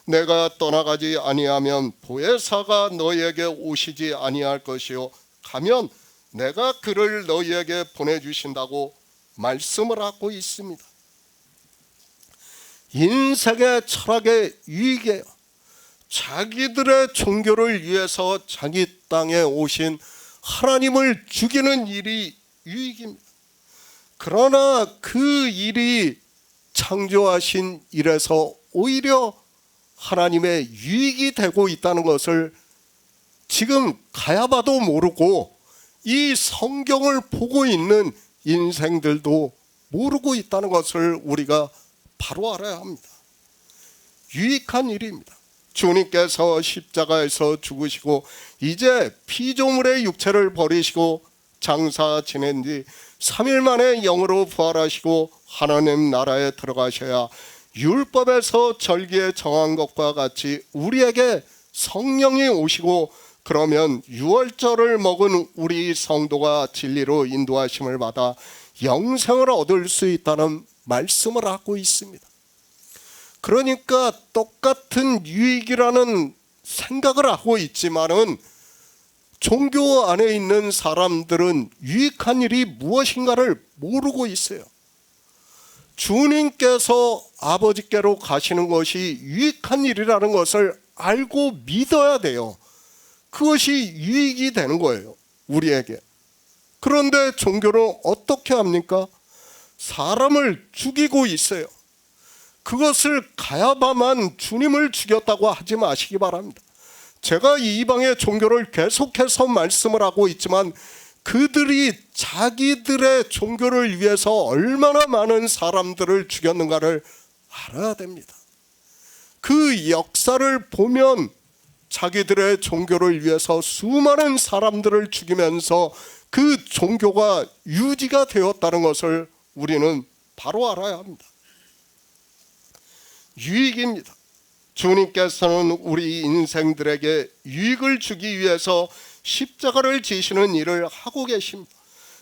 내가 떠나가지 아니하면 보혜사가 너희에게 오시지 아니할 것이요 가면 내가 그를 너희에게 보내주신다고 말씀을 하고 있습니다. 인생의 철학의 유익이에요. 자기들의 종교를 위해서 자기 땅에 오신 하나님을 죽이는 일이 유익입니다. 그러나 그 일이 창조하신 일에서 오히려 하나님의 유익이 되고 있다는 것을 지금 가야바도 모르고 이 성경을 보고 있는 인생들도 모르고 있다는 것을 우리가 바로 알아야 합니다. 유익한 일입니다. 주님께서 십자가에서 죽으시고 이제 피조물의 육체를 버리시고 장사 지낸 뒤 3일 만에 영으로 부활하시고 하나님 나라에 들어가셔야 율법에서 절기에 정한 것과 같이 우리에게 성령이 오시고 그러면 유월절을 먹은 우리 성도가 진리로 인도하심을 받아 영생을 얻을 수 있다는 말씀을 하고 있습니다. 그러니까 똑같은 유익이라는 생각을 하고 있지만은 종교 안에 있는 사람들은 유익한 일이 무엇인가를 모르고 있어요. 주님께서 아버지께로 가시는 것이 유익한 일이라는 것을 알고 믿어야 돼요. 그것이 유익이 되는 거예요, 우리에게. 그런데 종교는 어떻게 합니까? 사람을 죽이고 있어요. 그것을 가야바만 주님을 죽였다고 하지 마시기 바랍니다. 제가 이 이방의 종교를 계속해서 말씀을 하고 있지만 그들이 자기들의 종교를 위해서 얼마나 많은 사람들을 죽였는가를 알아야 됩니다. 그 역사를 보면 자기들의 종교를 위해서 수많은 사람들을 죽이면서 그 종교가 유지가 되었다는 것을 우리는 바로 알아야 합니다. 유익입니다. 주님께서는 우리 인생들에게 유익을 주기 위해서 십자가를 지시는 일을 하고 계십니다.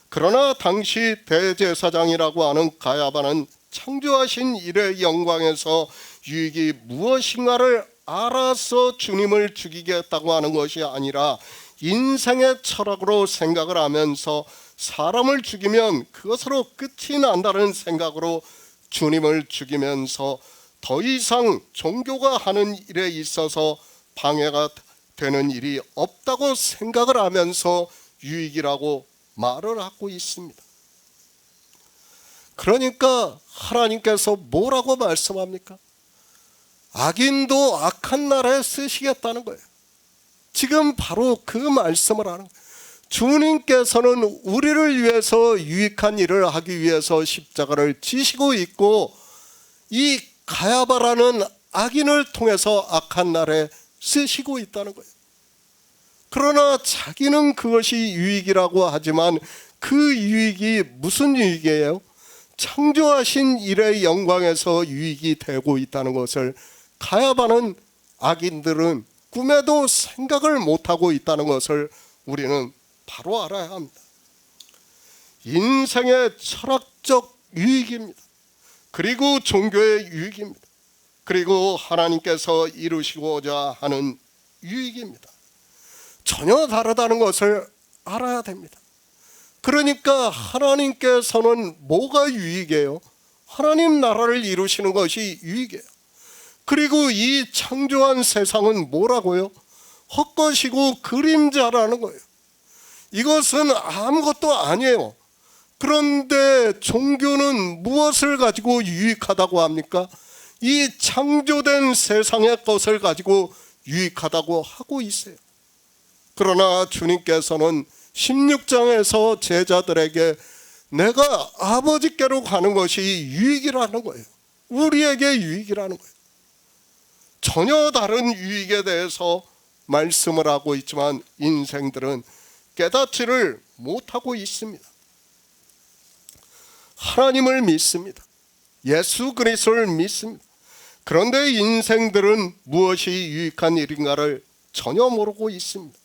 그러나 당시 대제사장이라고 하는 가야바는 창조하신 일의 영광에서 유익이 무엇인가를 알아서 주님을 죽이겠다고 하는 것이 아니라 인생의 철학으로 생각을 하면서 사람을 죽이면 그것으로 끝이 난다는 생각으로 주님을 죽이면서 더 이상 종교가 하는 일에 있어서 방해가 되는 일이 없다고 생각을 하면서 유익이라고 말을 하고 있습니다. 그러니까 하나님께서 뭐라고 말씀합니까? 악인도 악한 나라에 쓰시겠다는 거예요. 지금 바로 그 말씀을 하는 거예요. 주님께서는 우리를 위해서 유익한 일을 하기 위해서 십자가를 지시고 있고 이 가야바라는 악인을 통해서 악한 날에 쓰시고 있다는 거예요. 그러나 자기는 그것이 유익이라고 하지만 그 유익이 무슨 유익이에요? 창조하신 일의 영광에서 유익이 되고 있다는 것을 가야바는 악인들은 꿈에도 생각을 못하고 있다는 것을 우리는 바로 알아야 합니다. 인생의 철학적 유익입니다. 그리고 종교의 유익입니다. 그리고 하나님께서 이루시고자 하는 유익입니다. 전혀 다르다는 것을 알아야 됩니다. 그러니까 하나님께서는 뭐가 유익이에요? 하나님 나라를 이루시는 것이 유익이에요. 그리고 이 창조한 세상은 뭐라고요? 헛것이고 그림자라는 거예요. 이것은 아무것도 아니에요. 그런데 종교는 무엇을 가지고 유익하다고 합니까? 이 창조된 세상의 것을 가지고 유익하다고 하고 있어요. 그러나 주님께서는 16장에서 제자들에게 내가 아버지께로 가는 것이 유익이라는 거예요. 우리에게 유익이라는 거예요. 전혀 다른 유익에 대해서 말씀을 하고 있지만 인생들은 깨닫지를 못하고 있습니다. 하나님을 믿습니다. 예수 그리스도를 믿습니다. 그런데 인생들은 무엇이 유익한 일인가를 전혀 모르고 있습니다.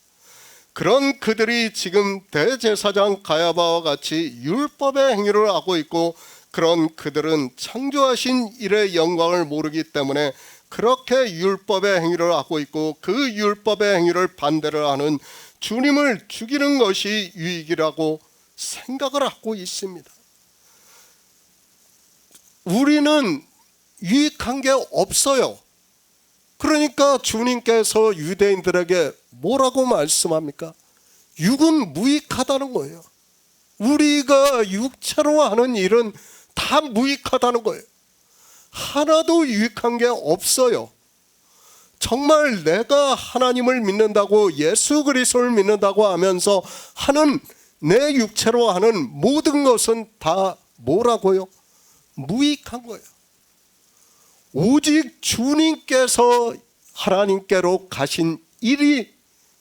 그런 그들이 지금 대제사장 가야바와 같이 율법의 행위를 하고 있고 그런 그들은 창조하신 일의 영광을 모르기 때문에 그렇게 율법의 행위를 하고 있고 그 율법의 행위를 반대를 하는 주님을 죽이는 것이 유익이라고 생각을 하고 있습니다. 우리는 유익한 게 없어요. 그러니까 주님께서 유대인들에게 뭐라고 말씀합니까? 육은 무익하다는 거예요. 우리가 육체로 하는 일은 다 무익하다는 거예요. 하나도 유익한 게 없어요. 정말 내가 하나님을 믿는다고 예수 그리스도를 믿는다고 하면서 하는 내 육체로 하는 모든 것은 다 뭐라고요? 무익한 거예요. 오직 주님께서 하나님께로 가신 일이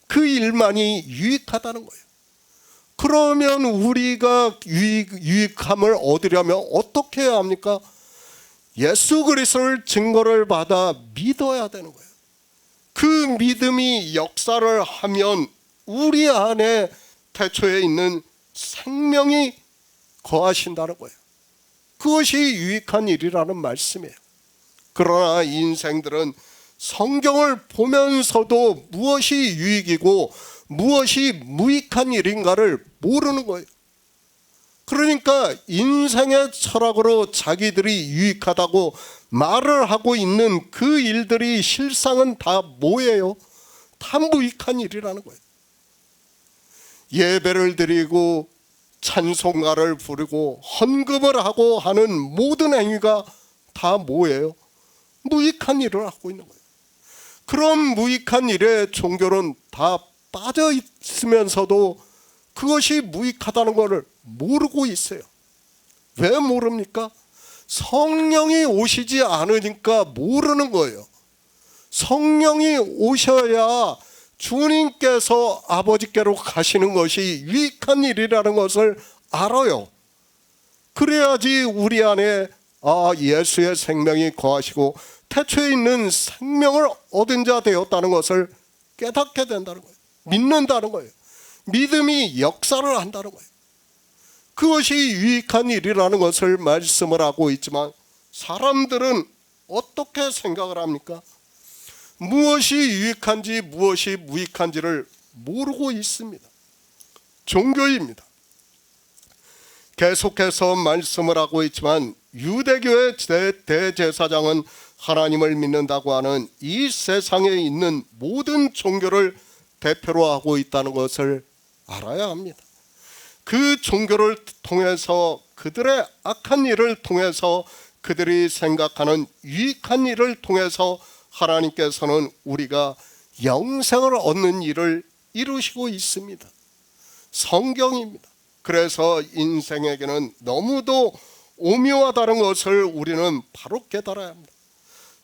그 일만이 유익하다는 거예요. 그러면 우리가 유익함을 얻으려면 어떻게 해야 합니까? 예수 그리스도를 증거를 받아 믿어야 되는 거예요. 그 믿음이 역사를 하면 우리 안에 태초에 있는 생명이 거하신다는 거예요. 그것이 유익한 일이라는 말씀이에요. 그러나 인생들은 성경을 보면서도 무엇이 유익이고 무엇이 무익한 일인가를 모르는 거예요. 그러니까 인생의 철학으로 자기들이 유익하다고 말을 하고 있는 그 일들이 실상은 다 뭐예요? 다 무익한 일이라는 거예요. 예배를 드리고 찬송가를 부르고 헌금을 하고 하는 모든 행위가 다 뭐예요? 무익한 일을 하고 있는 거예요. 그런 무익한 일에 종교는 다 빠져 있으면서도 그것이 무익하다는 것을 모르고 있어요. 왜 모릅니까? 성령이 오시지 않으니까 모르는 거예요. 성령이 오셔야 주님께서 아버지께로 가시는 것이 유익한 일이라는 것을 알아요. 그래야지 우리 안에 예수의 생명이 거하시고 태초에 있는 생명을 얻은 자 되었다는 것을 깨닫게 된다는 거예요. 믿는다는 거예요. 믿음이 역사를 한다는 거예요. 그것이 유익한 일이라는 것을 말씀을 하고 있지만 사람들은 어떻게 생각을 합니까? 무엇이 유익한지 무엇이 무익한지를 모르고 있습니다. 종교입니다. 계속해서 말씀을 하고 있지만 유대교의 대제사장은 하나님을 믿는다고 하는 이 세상에 있는 모든 종교를 대표로 하고 있다는 것을 알아야 합니다. 그 종교를 통해서 그들의 악한 일을 통해서 그들이 생각하는 유익한 일을 통해서 하나님께서는 우리가 영생을 얻는 일을 이루시고 있습니다. 성경입니다. 그래서 인생에게는 너무도 오묘하다는 것을 우리는 바로 깨달아야 합니다.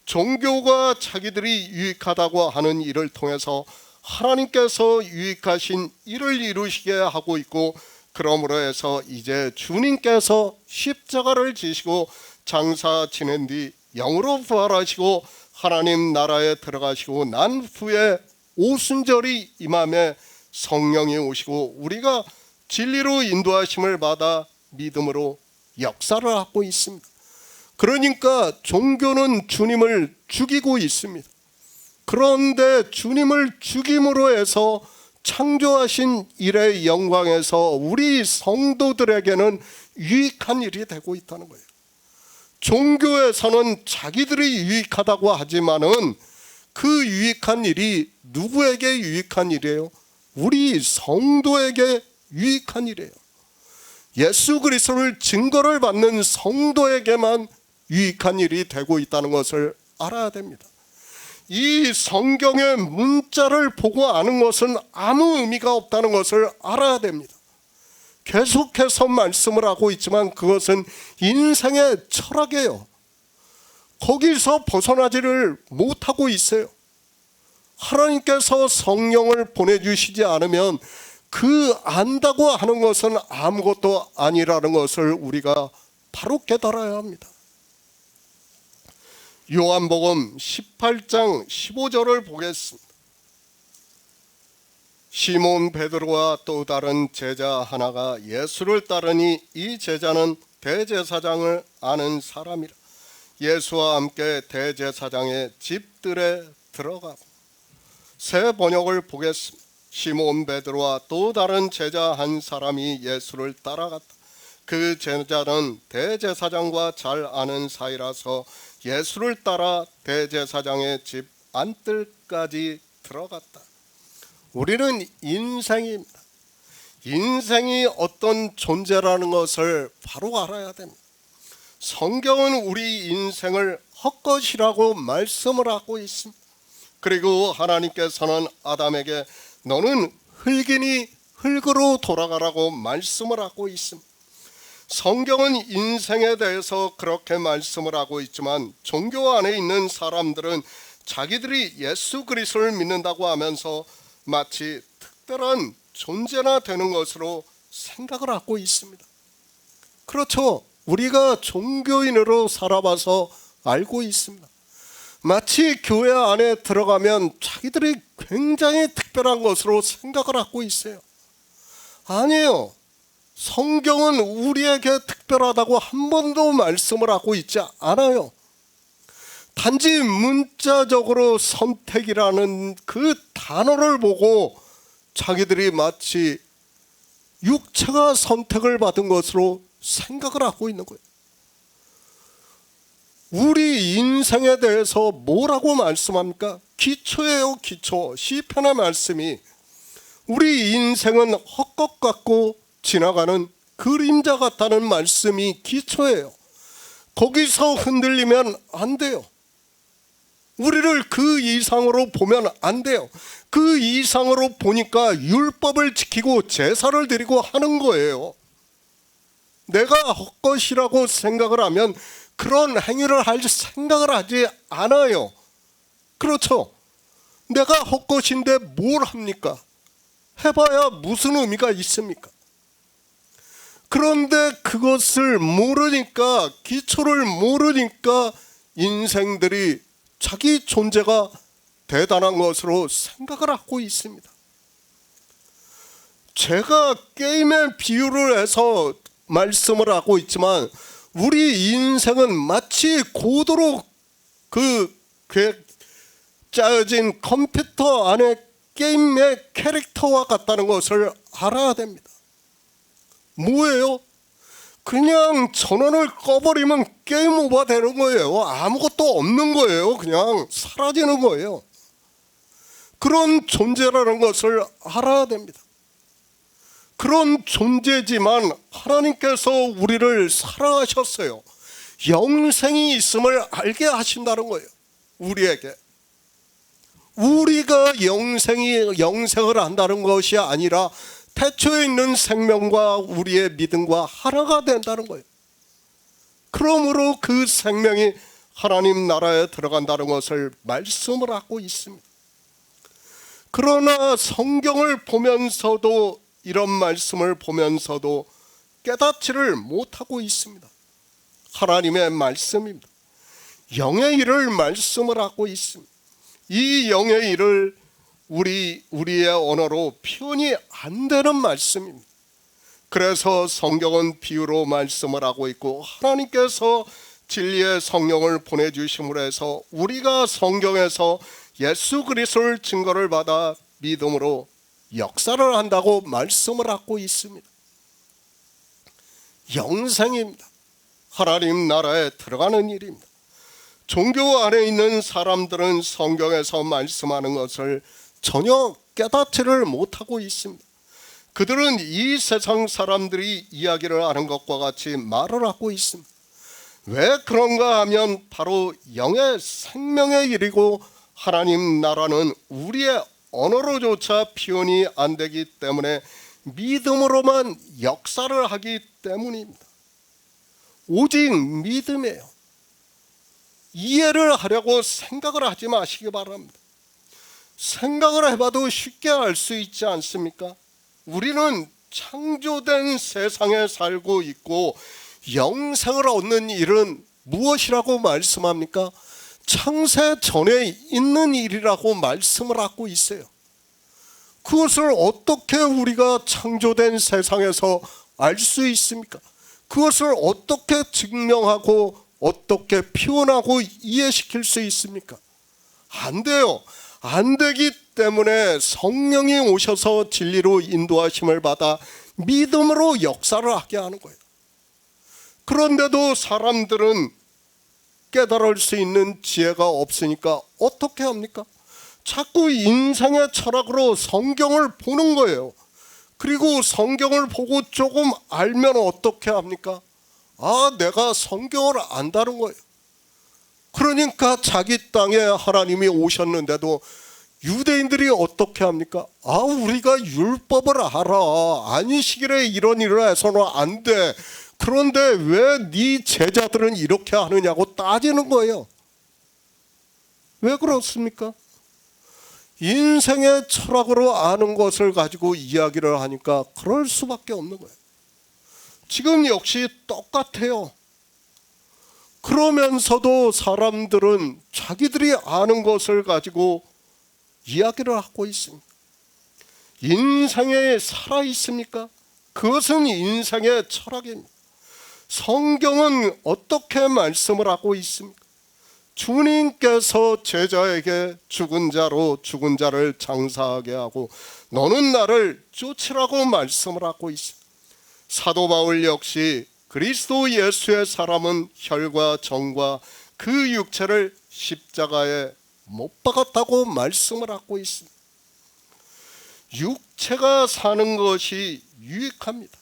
종교가 자기들이 유익하다고 하는 일을 통해서 하나님께서 유익하신 일을 이루시게 하고 있고, 그러므로 해서 이제 주님께서 십자가를 지시고 장사 지낸 뒤 영으로 부활하시고 하나님 나라에 들어가시고 난 후에 오순절이 임함에 성령이 오시고 우리가 진리로 인도하심을 받아 믿음으로 역사를 하고 있습니다. 그러니까 종교는 주님을 죽이고 있습니다. 그런데 주님을 죽임으로 해서 창조하신 일의 영광에서 우리 성도들에게는 유익한 일이 되고 있다는 거예요. 종교에서는 자기들이 유익하다고 하지만은 그 유익한 일이 누구에게 유익한 일이에요? 우리 성도에게 유익한 일이에요. 예수 그리스도를 증거를 받는 성도에게만 유익한 일이 되고 있다는 것을 알아야 됩니다. 이 성경의 문자를 보고 아는 것은 아무 의미가 없다는 것을 알아야 됩니다. 계속해서 말씀을 하고 있지만 그것은 인생의 철학이에요. 거기서 벗어나지를 못하고 있어요. 하나님께서 성령을 보내주시지 않으면 그 안다고 하는 것은 아무것도 아니라는 것을 우리가 바로 깨달아야 합니다. 요한복음 18장 15절을 보겠습니다. 시몬 베드로와 또 다른 제자 하나가 예수를 따르니 이 제자는 대제사장을 아는 사람이라. 예수와 함께 대제사장의 집들에 들어가고. 새 번역을 보겠습니다. 시몬 베드로와 또 다른 제자 한 사람이 예수를 따라갔다. 그 제자는 대제사장과 잘 아는 사이라서 예수를 따라 대제사장의 집 안뜰까지 들어갔다. 우리는 인생입니다. 인생이 어떤 존재라는 것을 바로 알아야 됩니다. 성경은 우리 인생을 헛것이라고 말씀을 하고 있습니다. 그리고 하나님께서는 아담에게 너는 흙이니 흙으로 돌아가라고 말씀을 하고 있습니다. 성경은 인생에 대해서 그렇게 말씀을 하고 있지만 종교 안에 있는 사람들은 자기들이 예수 그리스도를 믿는다고 하면서 마치 특별한 존재나 되는 것으로 생각을 하고 있습니다. 그렇죠. 우리가 종교인으로 살아봐서 알고 있습니다. 마치 교회 안에 들어가면 자기들이 굉장히 특별한 것으로 생각을 하고 있어요. 아니에요. 성경은 우리에게 특별하다고 한 번도 말씀을 하고 있지 않아요. 단지 문자적으로 선택이라는 그 단어를 보고 자기들이 마치 육체가 선택을 받은 것으로 생각을 하고 있는 거예요. 우리 인생에 대해서 뭐라고 말씀합니까? 기초예요, 기초. 시편의 말씀이 우리 인생은 헛것 같고 지나가는 그림자 같다는 말씀이 기초예요. 거기서 흔들리면 안 돼요. 우리를 그 이상으로 보면 안 돼요. 그 이상으로 보니까 율법을 지키고 제사를 드리고 하는 거예요. 내가 헛것이라고 생각을 하면 그런 행위를 할 생각을 하지 않아요. 그렇죠? 내가 헛것인데 뭘 합니까? 해봐야 무슨 의미가 있습니까? 그런데 그것을 모르니까, 기초를 모르니까 인생들이 자기 존재가 대단한 것으로 생각을 하고 있습니다. 제가 게임의 비유를 해서 말씀을 하고 있지만 우리 인생은 마치 고도로 짜여진 컴퓨터 안에 게임의 캐릭터와 같다는 것을 알아야 됩니다. 뭐예요? 그냥 전원을 꺼버리면 게임 오버 되는 거예요. 아무것도 없는 거예요. 그냥 사라지는 거예요. 그런 존재라는 것을 알아야 됩니다. 그런 존재지만 하나님께서 우리를 사랑하셨어요. 영생이 있음을 알게 하신다는 거예요. 우리에게. 우리가 영생을 한다는 것이 아니라 태초에 있는 생명과 우리의 믿음과 하나가 된다는 거예요. 그러므로 그 생명이 하나님 나라에 들어간다는 것을 말씀을 하고 있습니다. 그러나 성경을 보면서도, 이런 말씀을 보면서도 깨닫지를 못하고 있습니다. 하나님의 말씀입니다. 영의 일을 말씀을 하고 있습니다. 이 영의 일을 우리의 언어로 표현이 안 되는 말씀입니다. 그래서 성경은 비유로 말씀을 하고 있고, 하나님께서 진리의 성령을 보내주심으로 해서 우리가 성경에서 예수 그리스도를 증거를 받아 믿음으로 역사를 한다고 말씀을 하고 있습니다. 영생입니다. 하나님 나라에 들어가는 일입니다. 종교 안에 있는 사람들은 성경에서 말씀하는 것을 전혀 깨닫지를 못하고 있습니다. 그들은 이 세상 사람들이 이야기를 하는 것과 같이 말을 하고 있습니다. 왜 그런가 하면 바로 영의 생명의 일이고, 하나님 나라는 우리의 언어로조차 표현이 안 되기 때문에 믿음으로만 역사를 하기 때문입니다. 오직 믿음이에요. 이해를 하려고 생각을 하지 마시기 바랍니다. 생각을 해봐도 쉽게 알 수 있지 않습니까? 우리는 창조된 세상에 살고 있고, 영생을 얻는 일은 무엇이라고 말씀합니까? 창세 전에 있는 일이라고 말씀을 하고 있어요. 그것을 어떻게 우리가 창조된 세상에서 알 수 있습니까? 그것을 어떻게 증명하고 어떻게 표현하고 이해시킬 수 있습니까? 안 돼요. 안 되기 때문에 성령이 오셔서 진리로 인도하심을 받아 믿음으로 역사를 하게 하는 거예요. 그런데도 사람들은 깨달을 수 있는 지혜가 없으니까 어떻게 합니까? 자꾸 인생의 철학으로 성경을 보는 거예요. 그리고 성경을 보고 조금 알면 어떻게 합니까? 아, 내가 성경을 안다는 거예요. 그러니까 자기 땅에 하나님이 오셨는데도 유대인들이 어떻게 합니까? 아, 우리가 율법을 알아. 안식일에 이런 일을 해서는 안 돼. 그런데 왜 네 제자들은 이렇게 하느냐고 따지는 거예요. 왜 그렇습니까? 인생의 철학으로 아는 것을 가지고 이야기를 하니까 그럴 수밖에 없는 거예요. 지금 역시 똑같아요. 그러면서도 사람들은 자기들이 아는 것을 가지고 이야기를 하고 있습니다. 인생에 살아 있습니까? 그것은 인생의 철학입니다. 성경은 어떻게 말씀을 하고 있습니까? 주님께서 제자에게 죽은 자로 죽은 자를 장사하게 하고 너는 나를 쫓으라고 말씀을 하고 있습니다. 사도 바울 역시 그리스도 예수의 사람은 혈과 정과 그 육체를 십자가에 못 박았다고 말씀을 하고 있습니다. 육체가 사는 것이 유익합니다.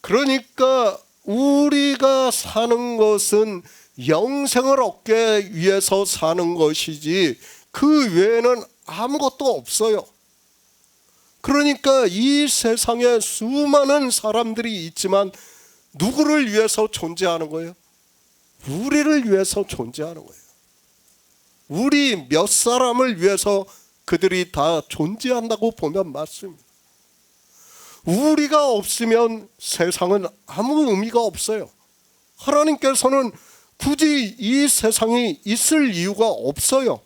그러니까 우리가 사는 것은 영생을 얻기 위해서 사는 것이지 그 외에는 아무것도 없어요. 그러니까 이 세상에 수많은 사람들이 있지만 누구를 위해서 존재하는 거예요? 우리를 위해서 존재하는 거예요. 우리 몇 사람을 위해서 그들이 다 존재한다고 보면 맞습니다. 우리가 없으면 세상은 아무 의미가 없어요. 하나님께서는 굳이 이 세상이 있을 이유가 없어요.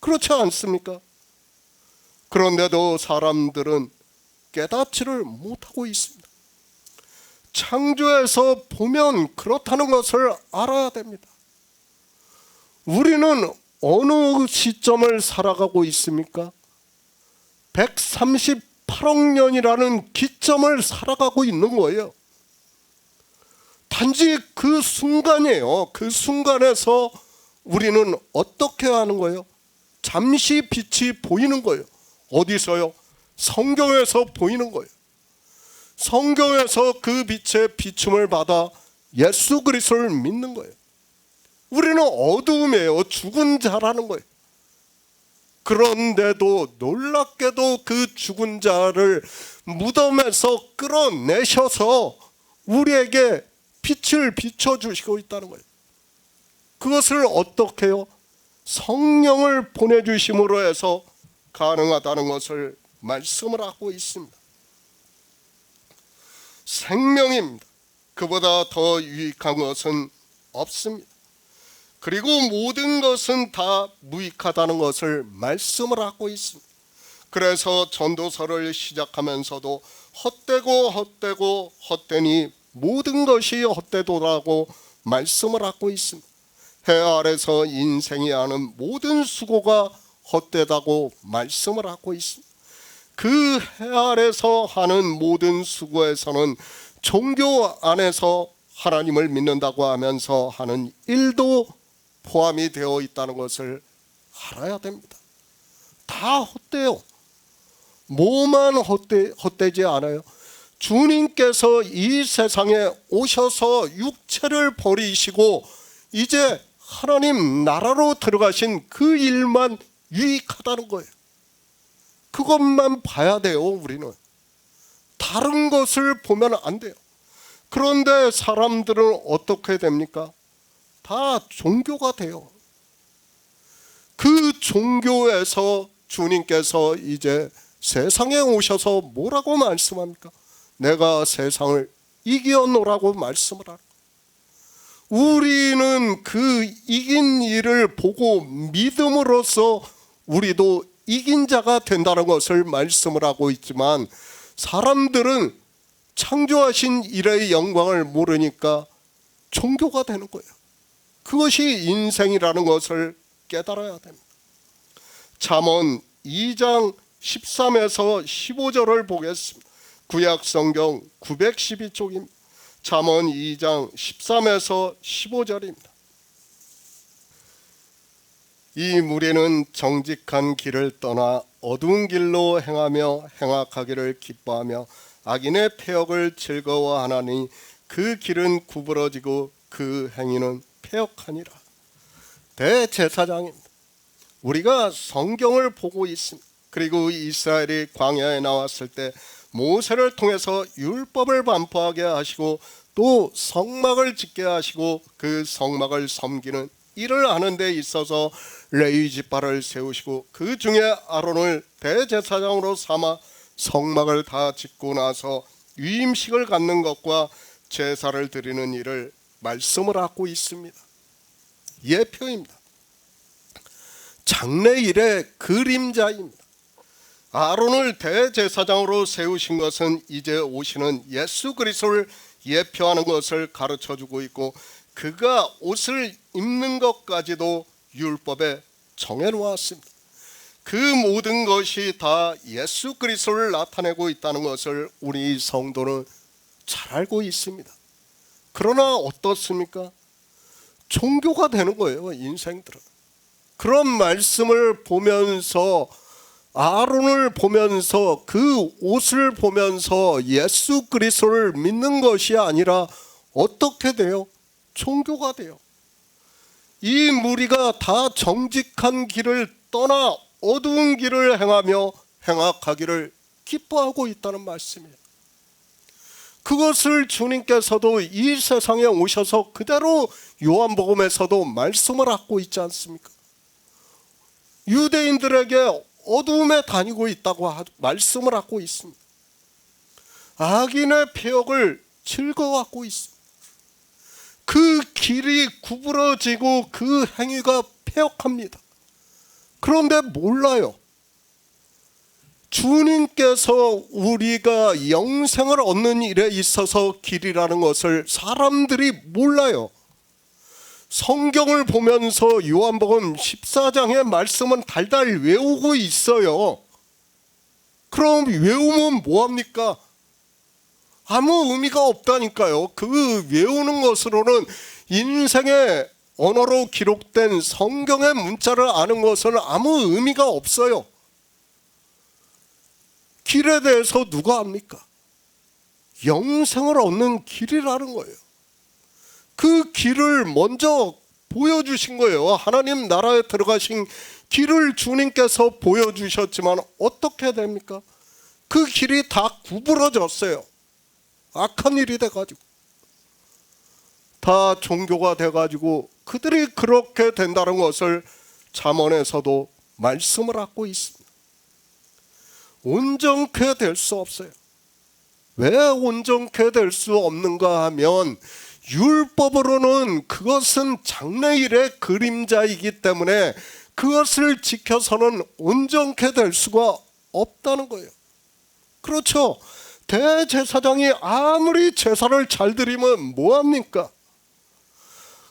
그렇지 않습니까? 그런데도 사람들은 깨닫지를 못하고 있습니다. 창조에서 보면 그렇다는 것을 알아야 됩니다. 우리는 어느 시점을 살아가고 있습니까? 138억 년이라는 기점을 살아가고 있는 거예요. 단지 그 순간이에요. 그 순간에서 우리는 어떻게 하는 거예요? 잠시 빛이 보이는 거예요. 어디서요? 성경에서 보이는 거예요. 성경에서 그 빛의 비춤을 받아 예수 그리스도를 믿는 거예요. 우리는 어두움이에요. 죽은 자라는 거예요. 그런데도 놀랍게도 그 죽은 자를 무덤에서 끌어내셔서 우리에게 빛을 비춰주시고 있다는 거예요. 그것을 어떻게 해요? 성령을 보내주심으로 해서 가능하다는 것을 말씀을 하고 있습니다. 생명입니다. 그보다 더 유익한 것은 없습니다. 그리고 모든 것은 다 무익하다는 것을 말씀을 하고 있습니다. 그래서 전도서를 시작하면서도 헛되고 헛되니 모든 것이 헛되도라고 말씀을 하고 있습니다. 해 아래서 인생이 하는 모든 수고가 헛되다고 말씀을 하고 있습니다. 그 해 아래서 하는 모든 수고에서는 종교 안에서 하나님을 믿는다고 하면서 하는 일도 포함이 되어 있다는 것을 알아야 됩니다. 다 헛되요. 뭐만 헛되지 않아요. 주님께서 이 세상에 오셔서 육체를 버리시고 이제 하나님 나라로 들어가신 그 일만 유익하다는 거예요. 그것만 봐야 돼요. 우리는 다른 것을 보면 안 돼요. 그런데 사람들은 어떻게 됩니까? 다 종교가 돼요. 그 종교에서 주님께서 이제 세상에 오셔서 뭐라고 말씀합니까? 내가 세상을 이겨노라고 말씀을 하는 거예요. 우리는 그 이긴 일을 보고 믿음으로써 우리도 이긴 자가 된다는 것을 말씀을 하고 있지만, 사람들은 창조하신 일의 영광을 모르니까 종교가 되는 거예요. 그것이 인생이라는 것을 깨달아야 됩니다. 잠언 2장 13에서 15절을 보겠습니다. 구약 성경 912쪽입니다. 잠언 2장 13에서 15절입니다. 이 무리는 정직한 길을 떠나 어두운 길로 행하며 행악하기를 기뻐하며 악인의 패역을 즐거워하나니 그 길은 구부러지고 그 행위는 패역하니라. 대제사장입니다. 우리가 성경을 보고 있습니다. 그리고 이스라엘이 광야에 나왔을 때 모세를 통해서 율법을 반포하게 하시고 또 성막을 짓게 하시고 그 성막을 섬기는 일을 하는 데 있어서 레위 지파를 세우시고 그 중에 아론을 대제사장으로 삼아 성막을 다 짓고 나서 위임식을 갖는 것과 제사를 드리는 일을 말씀을 하고 있습니다. 예표입니다. 장래일의 그림자입니다. 아론을 대제사장으로 세우신 것은 이제 오시는 예수 그리스도를 예표하는 것을 가르쳐주고 있고, 그가 옷을 입는 것까지도 율법에 정해놓았습니다. 그 모든 것이 다 예수 그리스도를 나타내고 있다는 것을 우리 성도는 잘 알고 있습니다. 그러나 어떻습니까? 종교가 되는 거예요, 인생들은. 그런 말씀을 보면서, 아론을 보면서, 그 옷을 보면서 예수 그리스도를 믿는 것이 아니라 어떻게 돼요? 종교가 돼요. 이 무리가 다 정직한 길을 떠나 어두운 길을 행하며 행악하기를 기뻐하고 있다는 말씀이에요. 그것을 주님께서도 이 세상에 오셔서 그대로 요한복음에서도 말씀을 하고 있지 않습니까? 유대인들에게 어두움에 다니고 있다고 말씀을 하고 있습니다. 악인의 패역을 즐거워하고 있습니다. 그 길이 구부러지고 그 행위가 패역합니다. 그런데 몰라요. 주님께서 우리가 영생을 얻는 일에 있어서 길이라는 것을 사람들이 몰라요. 성경을 보면서 요한복음 14장의 말씀은 달달 외우고 있어요. 그럼 외우면 뭐합니까? 아무 의미가 없다니까요. 그 외우는 것으로는 인생의 언어로 기록된 성경의 문자를 아는 것은 아무 의미가 없어요. 길에 대해서 누가 압니까? 영생을 얻는 길이라는 거예요. 그 길을 먼저 보여주신 거예요. 하나님 나라에 들어가신 길을 주님께서 보여주셨지만 어떻게 됩니까? 그 길이 다 구부러졌어요. 악한 일이 돼가지고 다 종교가 돼가지고 그들이 그렇게 된다는 것을 잠언에서도 말씀을 하고 있습니다. 온전케 될 수 없어요. 왜 온전케 될 수 없는가 하면 율법으로는 그것은 장래일의 그림자이기 때문에 그것을 지켜서는 온전케 될 수가 없다는 거예요. 그렇죠. 대제사장이 아무리 제사를 잘 드리면 뭐합니까?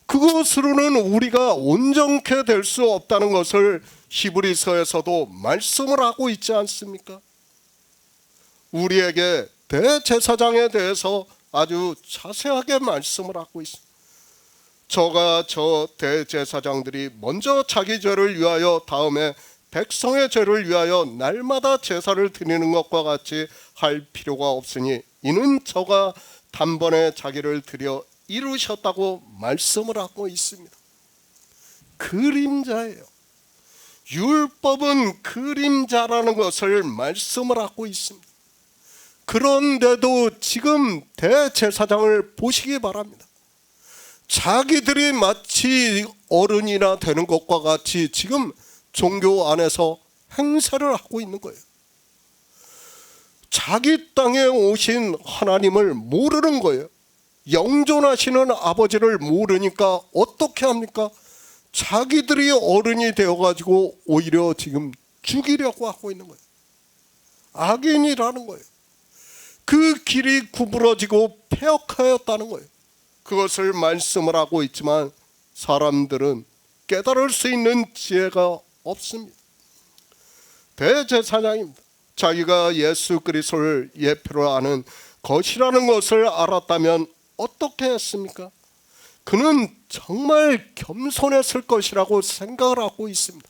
그것으로는 우리가 온전케 될 수 없다는 것을 히브리서에서도 말씀을 하고 있지 않습니까? 우리에게 대제사장에 대해서 아주 자세하게 말씀을 하고 있습니다. 저 대제사장들이 먼저 자기 죄를 위하여 다음에 백성의 죄를 위하여 날마다 제사를 드리는 것과 같이 할 필요가 없으니 이는 저가 단번에 자기를 드려 이루셨다고 말씀을 하고 있습니다. 그림자예요. 율법은 그림자라는 것을 말씀을 하고 있습니다. 그런데도 지금 대제사장을 보시기 바랍니다. 자기들이 마치 어른이나 되는 것과 같이 지금 종교 안에서 행세를 하고 있는 거예요. 자기 땅에 오신 하나님을 모르는 거예요. 영존하시는 아버지를 모르니까 어떻게 합니까? 자기들이 어른이 되어가지고 오히려 지금 죽이려고 하고 있는 거예요. 악인이라는 거예요. 그 길이 구부러지고 폐역하였다는 거예요. 그것을 말씀을 하고 있지만 사람들은 깨달을 수 있는 지혜가 없습니다. 대제사장입니다. 자기가 예수 그리스도를 예표로 하는 것이라는 것을 알았다면 어떻게 했습니까? 그는 정말 겸손했을 것이라고 생각을 하고 있습니다.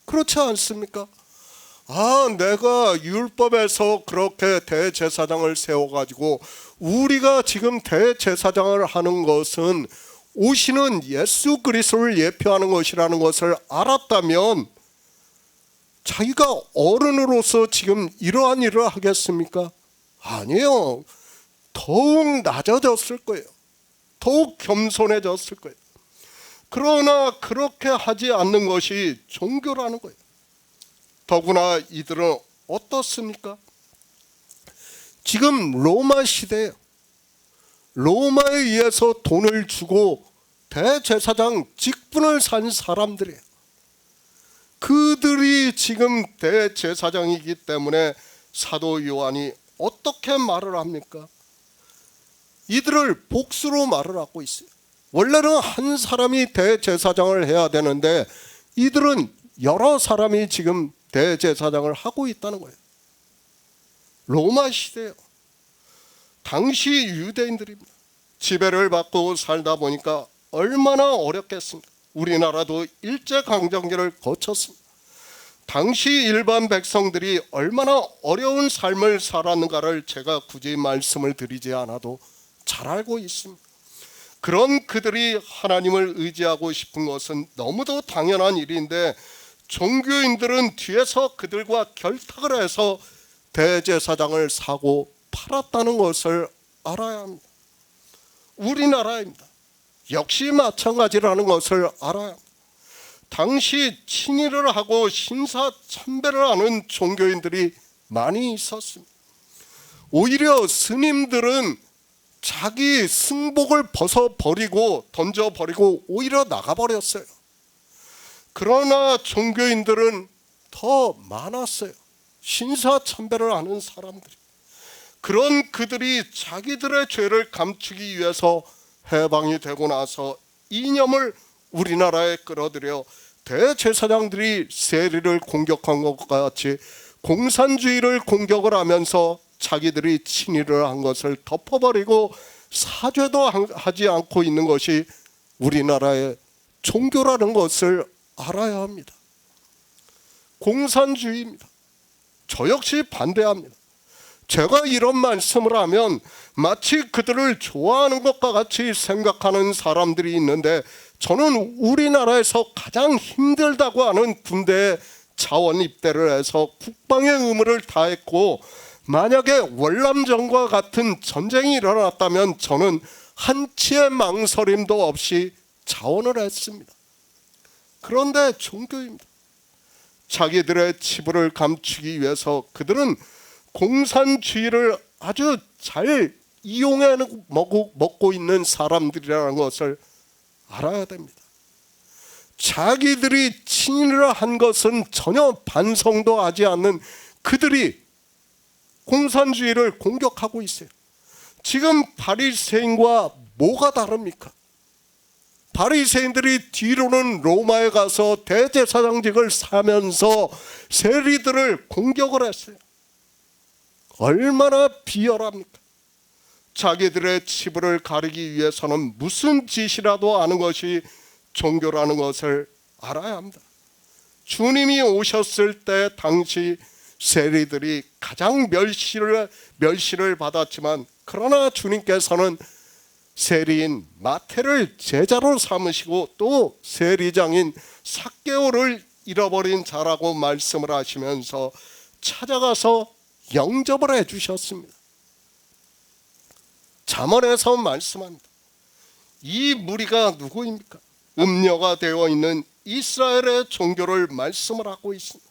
그렇지 않습니까? 내가 율법에서 그렇게 대제사장을 세워가지고 우리가 지금 대제사장을 하는 것은 오시는 예수 그리스도를 예표하는 것이라는 것을 알았다면 자기가 어른으로서 지금 이러한 일을 하겠습니까? 아니에요. 더욱 낮아졌을 거예요. 더욱 겸손해졌을 거예요. 그러나 그렇게 하지 않는 것이 종교라는 거예요. 더구나 이들은 어떻습니까? 지금 로마 시대에 로마에 의해서 돈을 주고 대제사장 직분을 산 사람들이에요. 그들이 지금 대제사장이기 때문에 사도 요한이 어떻게 말을 합니까? 이들을 복수로 말을 하고 있어요. 원래는 한 사람이 대제사장을 해야 되는데 이들은 여러 사람이 지금 대제사장을 하고 있다는 거예요. 로마 시대예요. 당시 유대인들입니다. 지배를 받고 살다 보니까 얼마나 어렵겠습니까? 우리나라도 일제강점기를 거쳤습니다. 당시 일반 백성들이 얼마나 어려운 삶을 살았는가를 제가 굳이 말씀을 드리지 않아도 잘 알고 있습니다. 그런 그들이 하나님을 의지하고 싶은 것은 너무도 당연한 일인데 종교인들은 뒤에서 그들과 결탁을 해서 대제사장을 사고 팔았다는 것을 알아야 합니다. 우리나라입니다. 역시 마찬가지라는 것을 알아야 합니다. 당시 친일을 하고 신사참배를 하는 종교인들이 많이 있었습니다. 오히려 스님들은 자기 승복을 벗어버리고 던져버리고 오히려 나가버렸어요. 그러나 종교인들은 더 많았어요. 신사참배를 하는 사람들이. 그런 그들이 자기들의 죄를 감추기 위해서 해방이 되고 나서 이념을 우리나라에 끌어들여 대제사장들이 세리를 공격한 것과 같이 공산주의를 공격을 하면서 자기들이 친일을 한 것을 덮어버리고 사죄도 하지 않고 있는 것이 우리나라의 종교라는 것을 알아야 합니다. 공산주의입니다. 저 역시 반대합니다. 제가 이런 말씀을 하면 마치 그들을 좋아하는 것과 같이 생각하는 사람들이 있는데 저는 우리나라에서 가장 힘들다고 하는 군대에 자원 입대를 해서 국방의 의무를 다했고, 만약에 월남전과 같은 전쟁이 일어났다면 저는 한치의 망설임도 없이 자원을 했습니다. 그런데 종교입니다. 자기들의 치부를 감추기 위해서 그들은 공산주의를 아주 잘 이용해 먹고 있는 사람들이라는 것을 알아야 됩니다. 자기들이 친일을 한 것은 전혀 반성도 하지 않는 그들이 공산주의를 공격하고 있어요. 지금 바리새인과 뭐가 다릅니까? 바리새인들이 뒤로는 로마에 가서 대제사장직을 사면서 세리들을 공격을 했어요. 얼마나 비열합니까? 자기들의 치부를 가리기 위해서는 무슨 짓이라도 하는 것이 종교라는 것을 알아야 합니다. 주님이 오셨을 때 당시 세리들이 가장 멸시를 받았지만, 그러나 주님께서는 세리인 마태를 제자로 삼으시고 또 세리장인 삭개오를 잃어버린 자라고 말씀을 하시면서 찾아가서 영접을 해주셨습니다. 잠언에서 말씀합니다. 이 무리가 누구입니까? 음녀가 되어 있는 이스라엘의 종교를 말씀을 하고 있습니다.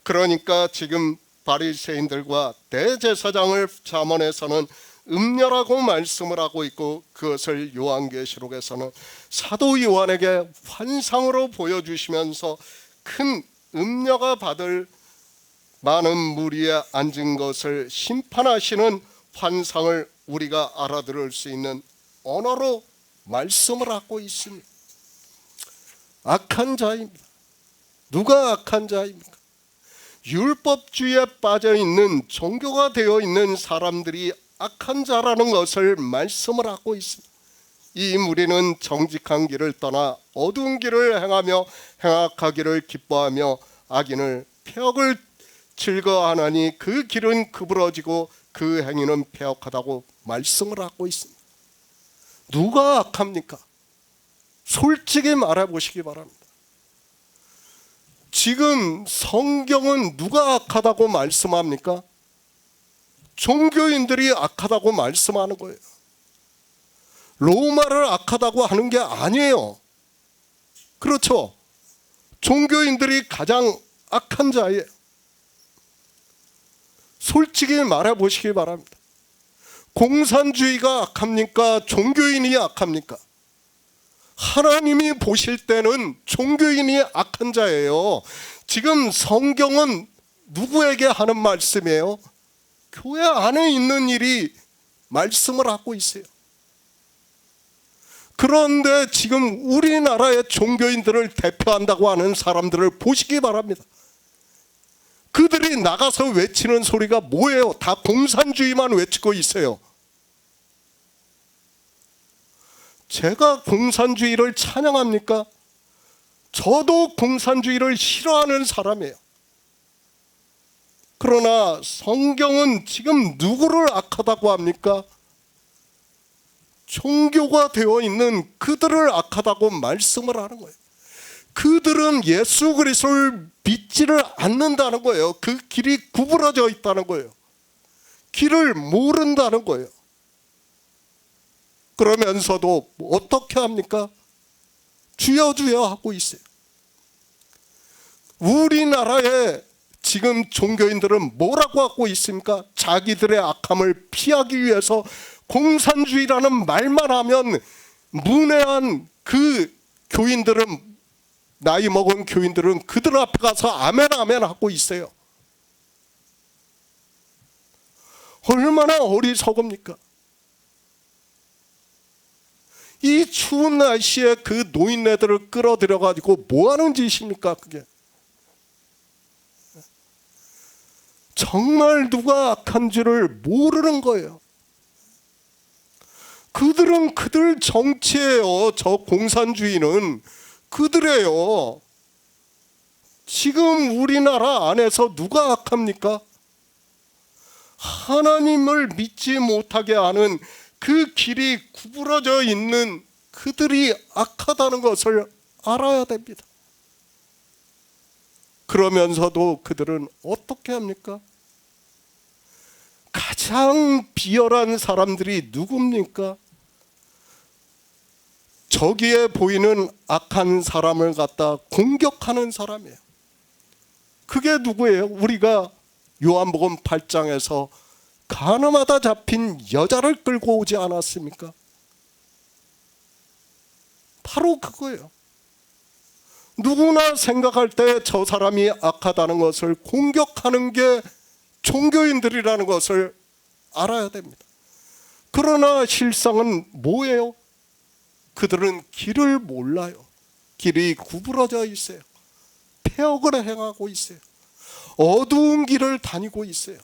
그러니까 지금 바리새인들과 대제사장을 잠언에서는 음녀라고 말씀을 하고 있고, 그것을 요한계시록에서는 사도 요한에게 환상으로 보여주시면서 큰 음녀가 받을 많은 무리에 앉은 것을 심판하시는 환상을 우리가 알아들을 수 있는 언어로 말씀을 하고 있습니다. 악한 자입니다. 누가 악한 자입니까? 율법주의에 빠져 있는, 종교가 되어 있는 사람들이 악한 자라는 것을 말씀을 하고 있습니다. 이 무리는 정직한 길을 떠나 어두운 길을 행하며 행악하기를 기뻐하며 악인을 폐역을 즐거워하나니 그 길은 구부러지고 그 행위는 폐역하다고 말씀을 하고 있습니다. 누가 악합니까? 솔직히 말해보시기 바랍니다. 지금 성경은 누가 악하다고 말씀합니까? 종교인들이 악하다고 말씀하는 거예요. 로마를 악하다고 하는 게 아니에요. 그렇죠? 종교인들이 가장 악한 자예요. 솔직히 말해보시기 바랍니다. 공산주의가 악합니까? 종교인이 악합니까? 하나님이 보실 때는 종교인이 악한 자예요. 지금 성경은 누구에게 하는 말씀이에요? 교회 안에 있는 일이 말씀을 하고 있어요. 그런데 지금 우리나라의 종교인들을 대표한다고 하는 사람들을 보시기 바랍니다. 그들이 나가서 외치는 소리가 뭐예요? 다 공산주의만 외치고 있어요. 제가 공산주의를 찬양합니까? 저도 공산주의를 싫어하는 사람이에요. 그러나 성경은 지금 누구를 악하다고 합니까? 종교가 되어 있는 그들을 악하다고 말씀을 하는 거예요. 그들은 예수 그리스도를 믿지를 않는다는 거예요. 그 길이 구부러져 있다는 거예요. 길을 모른다는 거예요. 그러면서도 어떻게 합니까? 주여 주여 하고 있어요. 우리나라에 지금 종교인들은 뭐라고 하고 있습니까? 자기들의 악함을 피하기 위해서 공산주의라는 말만 하면 문외한 그 교인들은, 나이 먹은 교인들은 그들 앞에 가서 아멘 아멘 하고 있어요. 얼마나 어리석습니까? 이 추운 날씨에 그 노인네들을 끌어들여 가지고 뭐 하는 짓입니까? 그게 정말 누가 악한 줄을 모르는 거예요. 그들은 그들 정치예요. 저 공산주의는 그들이에요. 지금 우리나라 안에서 누가 악합니까? 하나님을 믿지 못하게 하는 그 길이 구부러져 있는 그들이 악하다는 것을 알아야 됩니다. 그러면서도 그들은 어떻게 합니까? 가장 비열한 사람들이 누굽니까? 저기에 보이는 악한 사람을 갖다 공격하는 사람이에요. 그게 누구예요? 우리가 요한복음 8장에서 가늠하다 잡힌 여자를 끌고 오지 않았습니까? 바로 그거예요. 누구나 생각할 때 저 사람이 악하다는 것을 공격하는 게 종교인들이라는 것을 알아야 됩니다. 그러나 실상은 뭐예요? 그들은 길을 몰라요. 길이 구부러져 있어요. 폐역을 행하고 있어요. 어두운 길을 다니고 있어요.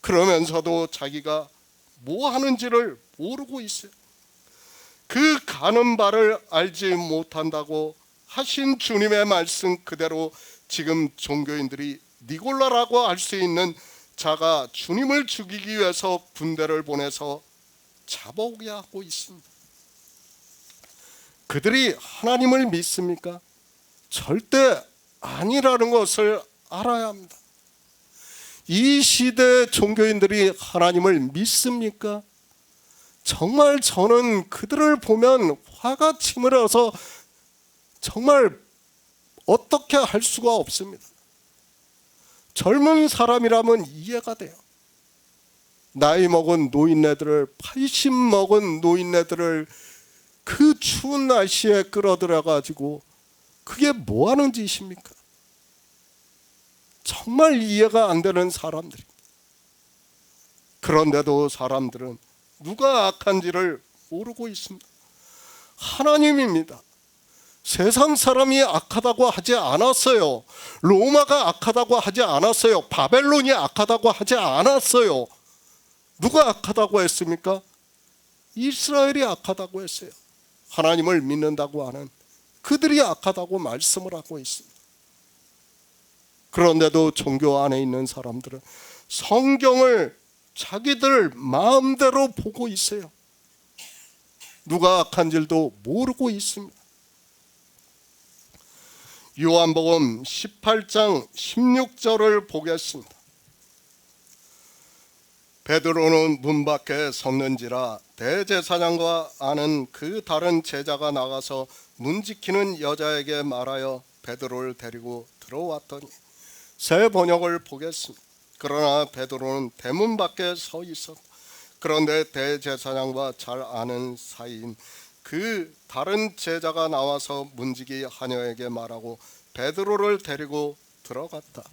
그러면서도 자기가 뭐 하는지를 모르고 있어요. 그 가는 바를 알지 못한다고 하신 주님의 말씀 그대로 지금 종교인들이 니골라라고 할 수 있는 자가 주님을 죽이기 위해서 군대를 보내서 잡아오게 하고 있습니다. 그들이 하나님을 믿습니까? 절대 아니라는 것을 알아야 합니다. 이 시대 종교인들이 하나님을 믿습니까? 정말 저는 그들을 보면 화가 치밀어서 정말 어떻게 할 수가 없습니다. 젊은 사람이라면 이해가 돼요. 나이 먹은 노인네들을 80 먹은 노인네들을 그 추운 날씨에 끌어들여 가지고 그게 뭐 하는 짓입니까? 정말 이해가 안 되는 사람들입니다. 그런데도 사람들은 누가 악한지를 모르고 있습니다. 하나님입니다. 세상 사람이 악하다고 하지 않았어요. 로마가 악하다고 하지 않았어요. 바벨론이 악하다고 하지 않았어요. 누가 악하다고 했습니까? 이스라엘이 악하다고 했어요. 하나님을 믿는다고 하는 그들이 악하다고 말씀을 하고 있습니다. 그런데도 종교 안에 있는 사람들은 성경을 자기들 마음대로 보고 있어요. 누가 악한 줄도 모르고 있습니다. 요한복음 18장 16절을 보겠습니다. 베드로는 문 밖에 섰는지라 대제사장과 아는 그 다른 제자가 나가서 문 지키는 여자에게 말하여 베드로를 데리고 들어왔더니 새 번역을 보겠습니다. 그러나 베드로는 대문 밖에 서 있었다. 그런데 대제사장과 잘 아는 사이인 그 다른 제자가 나와서 문지기 하녀에게 말하고 베드로를 데리고 들어갔다.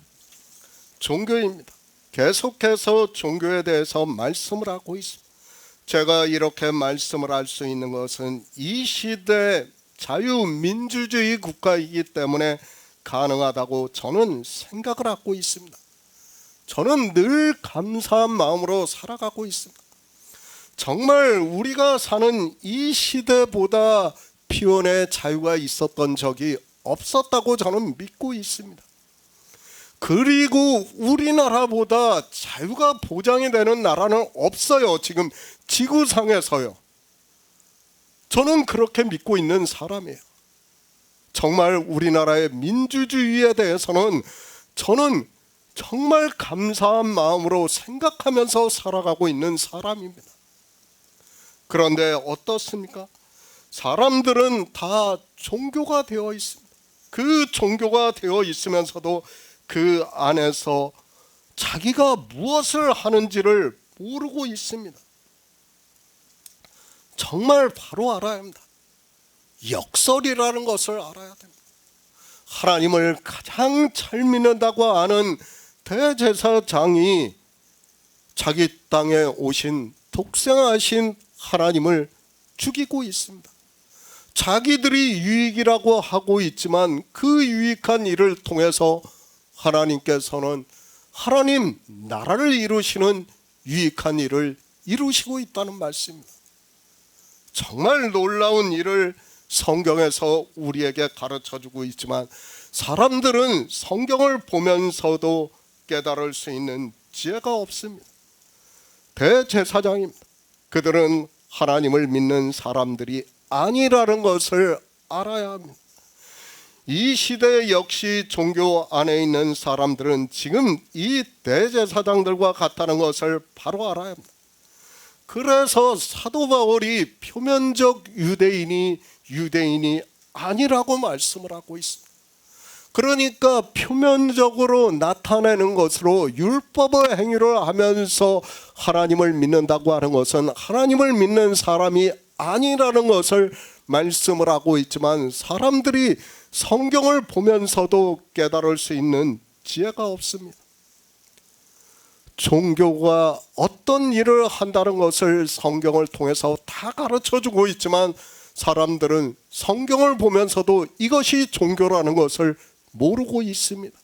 종교입니다. 계속해서 종교에 대해서 말씀을 하고 있습니다. 제가 이렇게 말씀을 할 수 있는 것은 이 시대 자유민주주의 국가이기 때문에 가능하다고 저는 생각을 하고 있습니다. 저는 늘 감사한 마음으로 살아가고 있습니다. 정말 우리가 사는 이 시대보다 피혼의 자유가 있었던 적이 없었다고 저는 믿고 있습니다. 그리고 우리나라보다 자유가 보장이 되는 나라는 없어요. 지금 지구상에서요. 저는 그렇게 믿고 있는 사람이에요. 정말 우리나라의 민주주의에 대해서는 저는 정말 감사한 마음으로 생각하면서 살아가고 있는 사람입니다. 그런데 어떻습니까? 사람들은 다 종교가 되어 있습니다. 그 종교가 되어 있으면서도 그 안에서 자기가 무엇을 하는지를 모르고 있습니다. 정말 바로 알아야 합니다. 역설이라는 것을 알아야 됩니다. 하나님을 가장 잘 믿는다고 하는 대제사장이 자기 땅에 오신 독생하신 하나님을 죽이고 있습니다. 자기들이 유익이라고 하고 있지만 그 유익한 일을 통해서 하나님께서는 하나님 나라를 이루시는 유익한 일을 이루시고 있다는 말씀입니다. 정말 놀라운 일을 성경에서 우리에게 가르쳐주고 있지만 사람들은 성경을 보면서도 깨달을 수 있는 지혜가 없습니다. 대제사장입니다. 그들은 하나님을 믿는 사람들이 아니라는 것을 알아야 합니다. 이 시대 역시 종교 안에 있는 사람들은 지금 이 대제사장들과 같다는 것을 바로 알아야 합니다. 그래서 사도 바울이 표면적 유대인이 아니라고 말씀을 하고 있습니다. 그러니까 표면적으로 나타내는 것으로 율법의 행위를 하면서 하나님을 믿는다고 하는 것은 하나님을 믿는 사람이 아니라는 것을 말씀을 하고 있지만, 사람들이 성경을 보면서도 깨달을 수 있는 지혜가 없습니다. 종교가 어떤 일을 한다는 것을 성경을 통해서 다 가르쳐주고 있지만, 사람들은 성경을 보면서도 이것이 종교라는 것을 모르고 있습니다.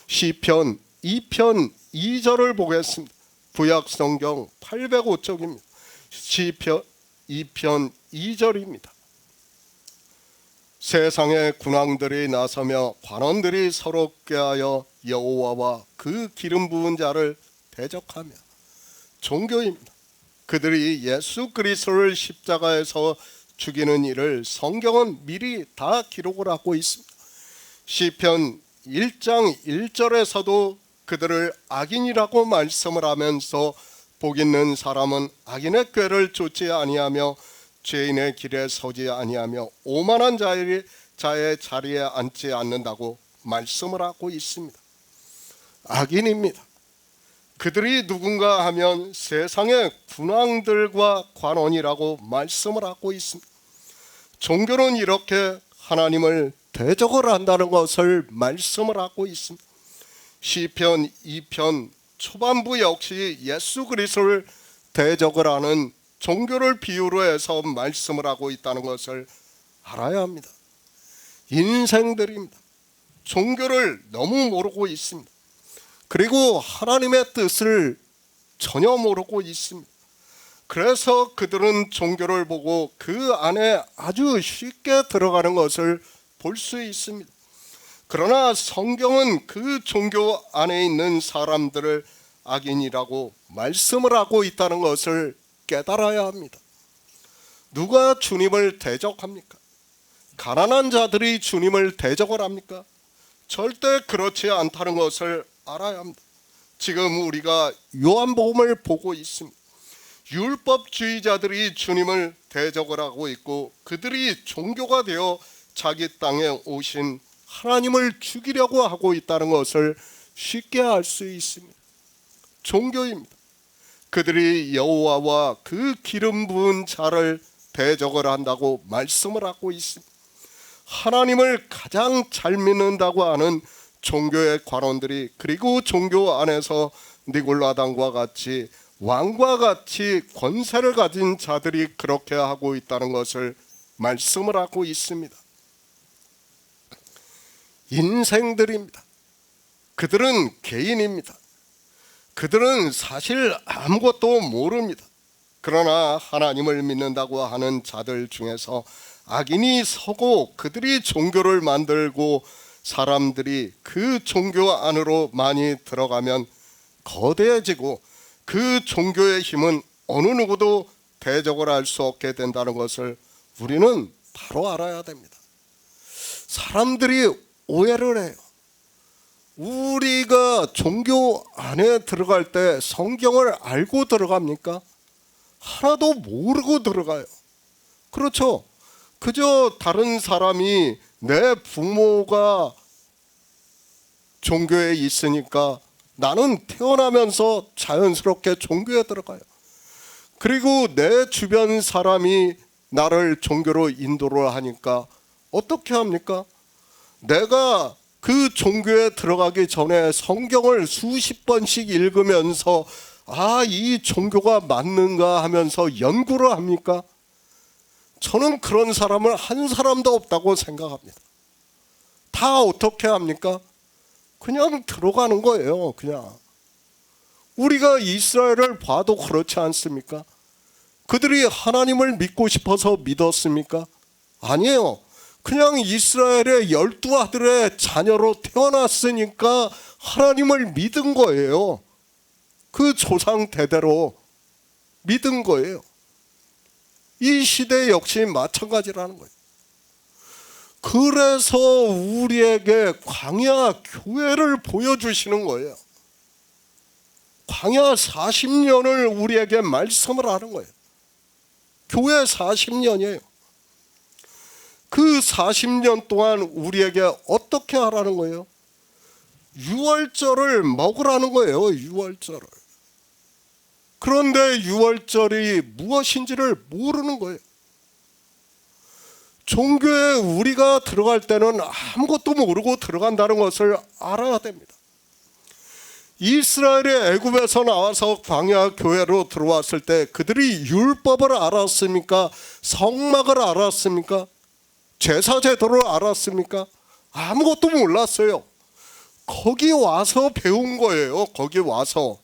시편 2편 2절을 보겠습니다. 구약성경 805쪽입니다. 시편 2편 2절입니다. 세상의 군왕들이 나서며 관원들이 서로 꾀하여 여호와와 그 기름 부은 자를 대적하며. 종교입니다. 그들이 예수 그리스도를 십자가에서 죽이는 일을 성경은 미리 다 기록을 하고 있습니다. 시편 1장 1절에서도 그들을 악인이라고 말씀을 하면서 복 있는 사람은 악인의 꾀를 쫓지 아니하며 죄인의 길에 서지 아니하며 오만한 자의 자리에 앉지 않는다고 말씀을 하고 있습니다. 악인입니다. 그들이 누군가 하면 세상의 군왕들과 관원이라고 말씀을 하고 있습니다. 종교는 이렇게 하나님을 대적을 한다는 것을 말씀을 하고 있습니다. 시편 2편 초반부 역시 예수 그리스도를 대적을 하는 종교를 비유로 해서 말씀을 하고 있다는 것을 알아야 합니다. 인생들입니다. 종교를 너무 모르고 있습니다. 그리고 하나님의 뜻을 전혀 모르고 있습니다. 그래서 그들은 종교를 보고 그 안에 아주 쉽게 들어가는 것을 볼 수 있습니다. 그러나 성경은 그 종교 안에 있는 사람들을 악인이라고 말씀을 하고 있다는 것을 깨달아야 합니다. 누가 주님을 대적합니까? 가난한 자들이 주님을 대적을 합니까? 절대 그렇지 않다는 것을 알아야 합니다. 지금 우리가 요한복음을 보고 있습니다. 율법주의자들이 주님을 대적을 하고 있고, 그들이 종교가 되어 자기 땅에 오신 하나님을 죽이려고 하고 있다는 것을 쉽게 알 수 있습니다. 종교입니다. 그들이 여호와와 그 기름 부은 자를 대적을 한다고 말씀을 하고 있습니다. 하나님을 가장 잘 믿는다고 하는 종교의 관원들이, 그리고 종교 안에서 니골라당과 같이 왕과 같이 권세를 가진 자들이 그렇게 하고 있다는 것을 말씀을 하고 있습니다. 인생들입니다. 그들은 개인입니다. 그들은 사실 아무것도 모릅니다. 그러나 하나님을 믿는다고 하는 자들 중에서 악인이 서고 그들이 종교를 만들고 사람들이 그 종교 안으로 많이 들어가면 거대해지고, 그 종교의 힘은 어느 누구도 대적을 할 수 없게 된다는 것을 우리는 바로 알아야 됩니다. 사람들이 오해를 해요. 우리가 종교 안에 들어갈 때 성경을 알고 들어갑니까? 하나도 모르고 들어가요. 그렇죠? 그저 다른 사람이, 내 부모가 종교에 있으니까 나는 태어나면서 자연스럽게 종교에 들어가요. 그리고 내 주변 사람이 나를 종교로 인도를 하니까 어떻게 합니까? 내가 그 종교에 들어가기 전에 성경을 수십 번씩 읽으면서 이 종교가 맞는가 하면서 연구를 합니까? 저는 그런 사람을 한 사람도 없다고 생각합니다. 다 어떻게 합니까? 그냥 들어가는 거예요. 그냥. 우리가 이스라엘을 봐도 그렇지 않습니까? 그들이 하나님을 믿고 싶어서 믿었습니까? 아니에요. 그냥 이스라엘의 12 아들의 자녀로 태어났으니까 하나님을 믿은 거예요. 그 조상 대대로 믿은 거예요. 이 시대 역시 마찬가지라는 거예요. 그래서 우리에게 광야 교회를 보여주시는 거예요. 광야 40년을 우리에게 말씀을 하는 거예요. 교회 40년이에요. 그 40년 동안 우리에게 어떻게 하라는 거예요? 유월절을 먹으라는 거예요. 유월절을. 그런데 유월절이 무엇인지를 모르는 거예요. 종교에 우리가 들어갈 때는 아무것도 모르고 들어간다는 것을 알아야 됩니다. 이스라엘이 애굽에서 나와서 광야 교회로 들어왔을 때 그들이 율법을 알았습니까? 성막을 알았습니까? 제사 제도를 알았습니까? 아무것도 몰랐어요. 거기 와서 배운 거예요. 거기 와서.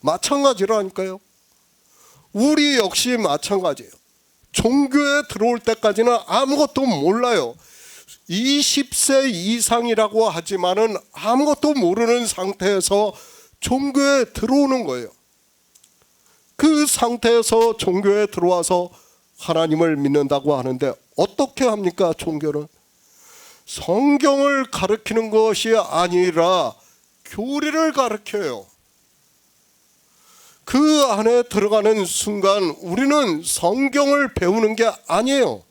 마찬가지라니까요. 우리 역시 마찬가지예요. 종교에 들어올 때까지는 아무것도 몰라요. 20세 이상이라고 하지만은 아무것도 모르는 상태에서 종교에 들어오는 거예요. 그 상태에서 종교에 들어와서 하나님을 믿는다고 하는데 어떻게 합니까? 종교는 성경을 가르치는 것이 아니라 교리를 가르쳐요. 그 안에 들어가는 순간 우리는 성경을 배우는 게 아니에요.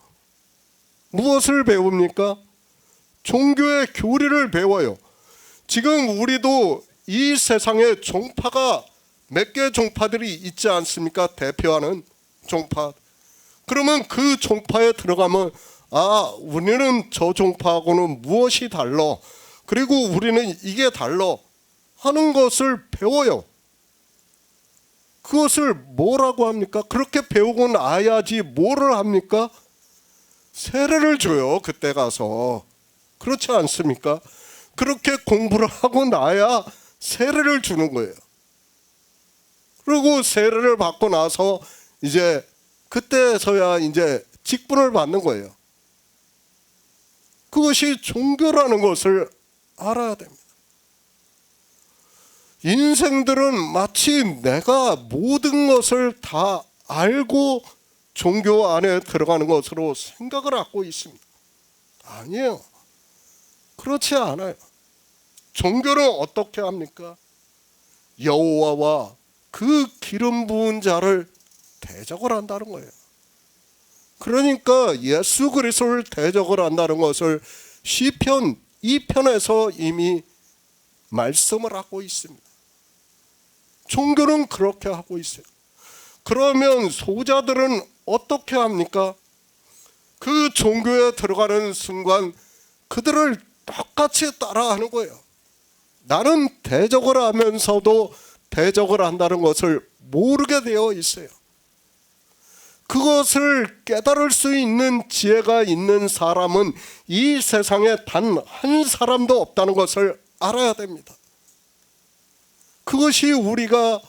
무엇을 배웁니까? 종교의 교리를 배워요. 지금 우리도 이 세상에 종파가 몇 개 종파들이 있지 않습니까? 대표하는 종파. 그러면 그 종파에 들어가면 우리는 저 종파하고는 무엇이 달라? 그리고 우리는 이게 달라 하는 것을 배워요. 그것을 뭐라고 합니까? 그렇게 배우고 나야지 뭐를 합니까? 세례를 줘요. 그때 가서. 그렇지 않습니까? 그렇게 공부를 하고 나야 세례를 주는 거예요. 그리고 세례를 받고 나서 이제 그때서야 이제 직분을 받는 거예요. 그것이 종교라는 것을 알아야 됩니다. 인생들은 마치 내가 모든 것을 다 알고 종교 안에 들어가는 것으로 생각을 하고 있습니다. 아니에요. 그렇지 않아요. 종교는 어떻게 합니까? 여호와와 그 기름 부은 자를 대적을 한다는 거예요. 그러니까 예수 그리스도를 대적을 한다는 것을 시편 2편에서 이미 말씀을 하고 있습니다. 종교는 그렇게 하고 있어요. 그러면 소자들은 어떻게 합니까? 그 종교에 들어가는 순간 그들을 똑같이 따라하는 거예요. 나는 대적을 하면서도 대적을 한다는 것을 모르게 되어 있어요. 그것을 깨달을 수 있는 지혜가 있는 사람은 이 세상에 단 한 사람도 없다는 것을 알아야 됩니다. 그것이 우리가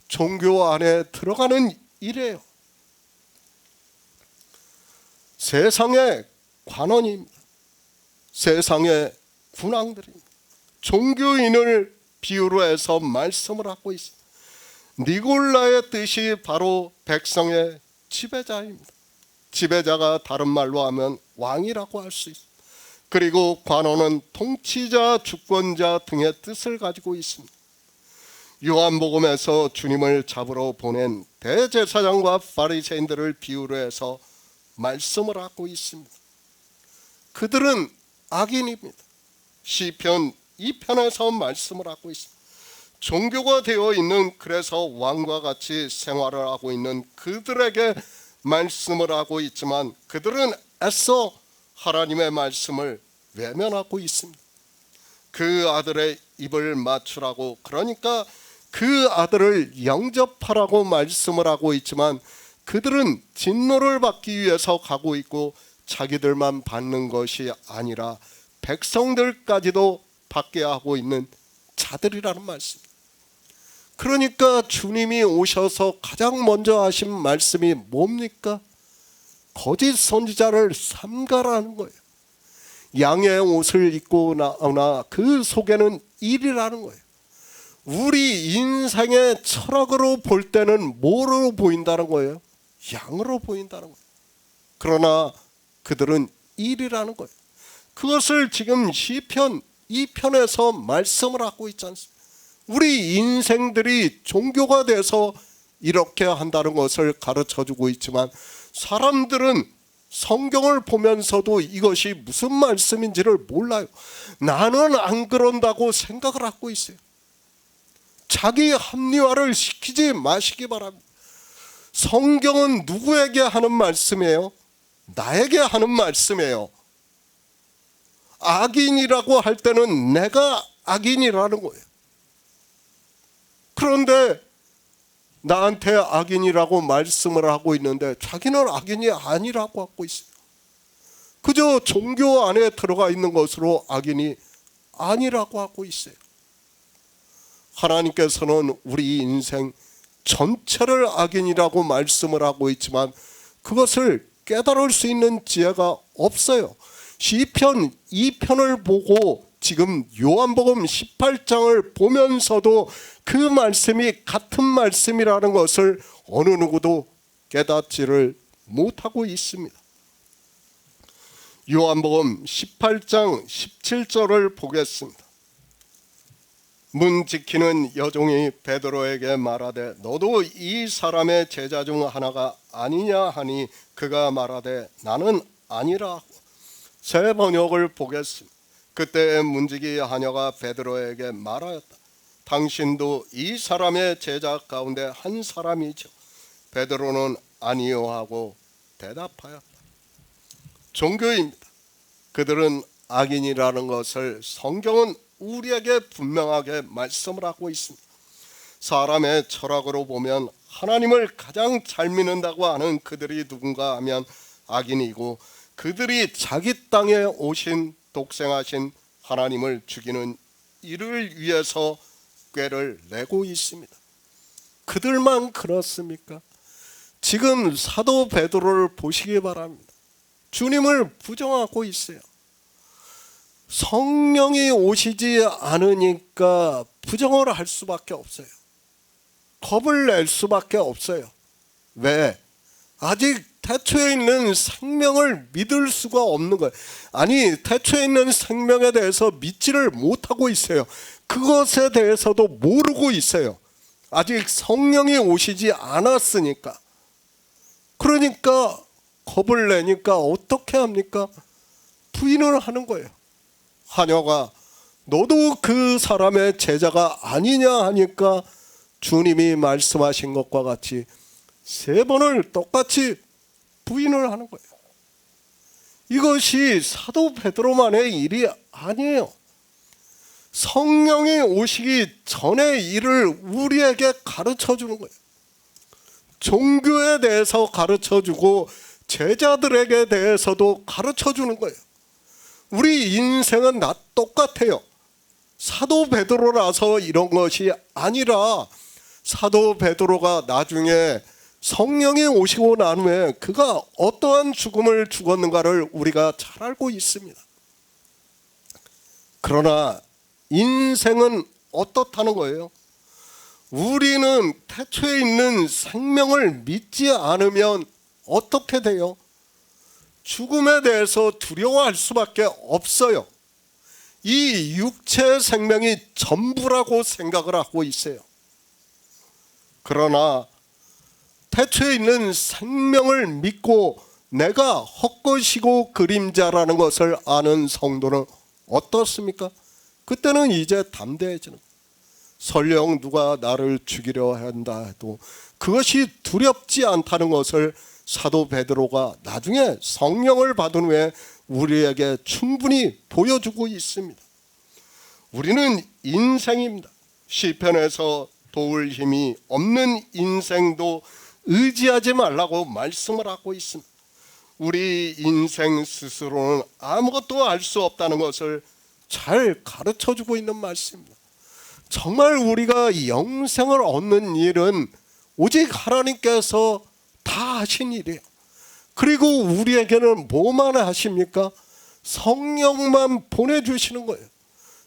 종교 안에 들어가는 일이에요. 세상의 관원입니다. 세상의 군왕들입니다. 종교인을 비유로 해서 말씀을 하고 있습니다. 니골라의 뜻이 바로 백성의 지배자입니다. 지배자가 다른 말로 하면 왕이라고 할 수 있습니다. 그리고 관원은 통치자, 주권자 등의 뜻을 가지고 있습니다. 요한복음에서 주님을 잡으러 보낸 대제사장과 바리새인들을 비유로 해서 말씀을 하고 있습니다. 그들은 악인입니다. 시편 2편에서 말씀을 하고 있습니다. 종교가 되어 있는, 그래서 왕과 같이 생활을 하고 있는 그들에게 말씀을 하고 있지만 그들은 애써 하나님의 말씀을 외면하고 있습니다. 그 아들의 입을 맞추라고, 그러니까 그 아들을 영접하라고 말씀을 하고 있지만 그들은 진노를 받기 위해서 가고 있고 자기들만 받는 것이 아니라 백성들까지도 받게 하고 있는 자들이라는 말씀입니다. 그러니까 주님이 오셔서 가장 먼저 하신 말씀이 뭡니까? 거짓 선지자를 삼가라는 거예요. 양의 옷을 입고 나오나 그 속에는 일이라는 거예요. 우리 인생의 철학으로 볼 때는 뭐로 보인다는 거예요? 양으로 보인다는 거예요. 그러나 그들은 일이라는 거예요. 그것을 지금 시편 2편에서 말씀을 하고 있지 않습니까? 우리 인생들이 종교가 돼서 이렇게 한다는 것을 가르쳐주고 있지만 사람들은 성경을 보면서도 이것이 무슨 말씀인지를 몰라요. 나는 안 그런다고 생각을 하고 있어요. 자기 합리화를 시키지 마시기 바랍니다. 성경은 누구에게 하는 말씀이에요? 나에게 하는 말씀이에요. 악인이라고 할 때는 내가 악인이라는 거예요. 그런데 나한테 악인이라고 말씀을 하고 있는데 자기는 악인이 아니라고 하고 있어요. 그저 종교 안에 들어가 있는 것으로 악인이 아니라고 하고 있어요. 하나님께서는 우리 인생 전체를 악인이라고 말씀을 하고 있지만 그것을 깨달을 수 있는 지혜가 없어요. 시편 2편을 보고 지금 요한복음 18장을 보면서도 그 말씀이 같은 말씀이라는 것을 어느 누구도 깨닫지를 못하고 있습니다. 요한복음 18장 17절을 보겠습니다. 문 지키는 여종이 베드로에게 말하되 너도 이 사람의 제자 중 하나가 아니냐 하니 그가 말하되 나는 아니라 하고 새 번역을 보겠습니다. 그때 문지기 하녀가 베드로에게 말하였다. 당신도 이 사람의 제자 가운데 한 사람이죠. 베드로는 아니요 하고 대답하였다. 종교입니다. 그들은 악인이라는 것을 성경은 우리에게 분명하게 말씀을 하고 있습니다. 사람의 철학으로 보면 하나님을 가장 잘 믿는다고 하는 그들이 누군가 하면 악인이고 그들이 자기 땅에 오신 독생하신 하나님을 죽이는 이를 위해서 꾀를 내고 있습니다. 그들만 그렇습니까? 지금 사도 베드로를 보시기 바랍니다. 주님을 부정하고 있어요. 성령이 오시지 않으니까 부정을 할 수밖에 없어요. 겁을 낼 수밖에 없어요. 왜? 아직 태초에 있는 생명을 믿을 수가 없는 거예요. 아니, 태초에 있는 생명에 대해서 믿지를 못하고 있어요. 그것에 대해서도 모르고 있어요. 아직 성령이 오시지 않았으니까. 그러니까 겁을 내니까 어떻게 합니까? 부인을 하는 거예요. 하녀가 너도 그 사람의 제자가 아니냐 하니까 주님이 말씀하신 것과 같이 세 번을 똑같이 부인을 하는 거예요. 이것이 사도 베드로만의 일이 아니에요. 성령이 오시기 전의 일을 우리에게 가르쳐 주는 거예요. 종교에 대해서 가르쳐 주고 제자들에게 대해서도 가르쳐 주는 거예요. 우리 인생은 다 똑같아요. 사도 베드로라서 이런 것이 아니라 사도 베드로가 나중에 성령이 오시고 난 후에 그가 어떠한 죽음을 죽었는가를 우리가 잘 알고 있습니다. 그러나 인생은 어떻다는 거예요? 우리는 태초에 있는 생명을 믿지 않으면 어떻게 돼요? 죽음에 대해서 두려워할 수밖에 없어요. 이 육체의 생명이 전부라고 생각을 하고 있어요. 그러나 태초에 있는 생명을 믿고 내가 헛것이고 그림자라는 것을 아는 성도는 어떻습니까? 그때는 이제 담대해지는 거예요. 설령 누가 나를 죽이려 한다 해도 그것이 두렵지 않다는 것을 사도 베드로가 나중에 성령을 받은 후에 우리에게 충분히 보여주고 있습니다. 우리는 인생입니다. 시편에서 도울 힘이 없는 인생도 의지하지 말라고 말씀을 하고 있습니다. 우리 인생 스스로는 아무것도 알 수 없다는 것을 잘 가르쳐주고 있는 말씀입니다. 정말 우리가 영생을 얻는 일은 오직 하나님께서 다 하신 일이에요. 그리고 우리에게는 뭐만 하십니까? 성령만 보내주시는 거예요.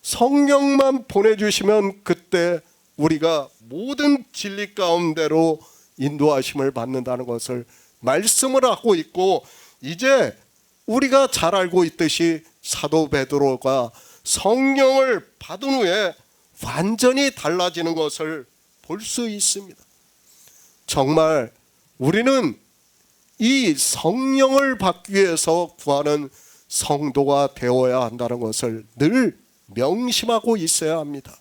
성령만 보내주시면 그때 우리가 모든 진리 가운데로 인도하심을 받는다는 것을 말씀을 하고 있고, 이제 우리가 잘 알고 있듯이 사도 베드로가 성령을 받은 후에 완전히 달라지는 것을 볼 수 있습니다. 정말 우리는 이 성령을 받기 위해서 구하는 성도가 되어야 한다는 것을 늘 명심하고 있어야 합니다.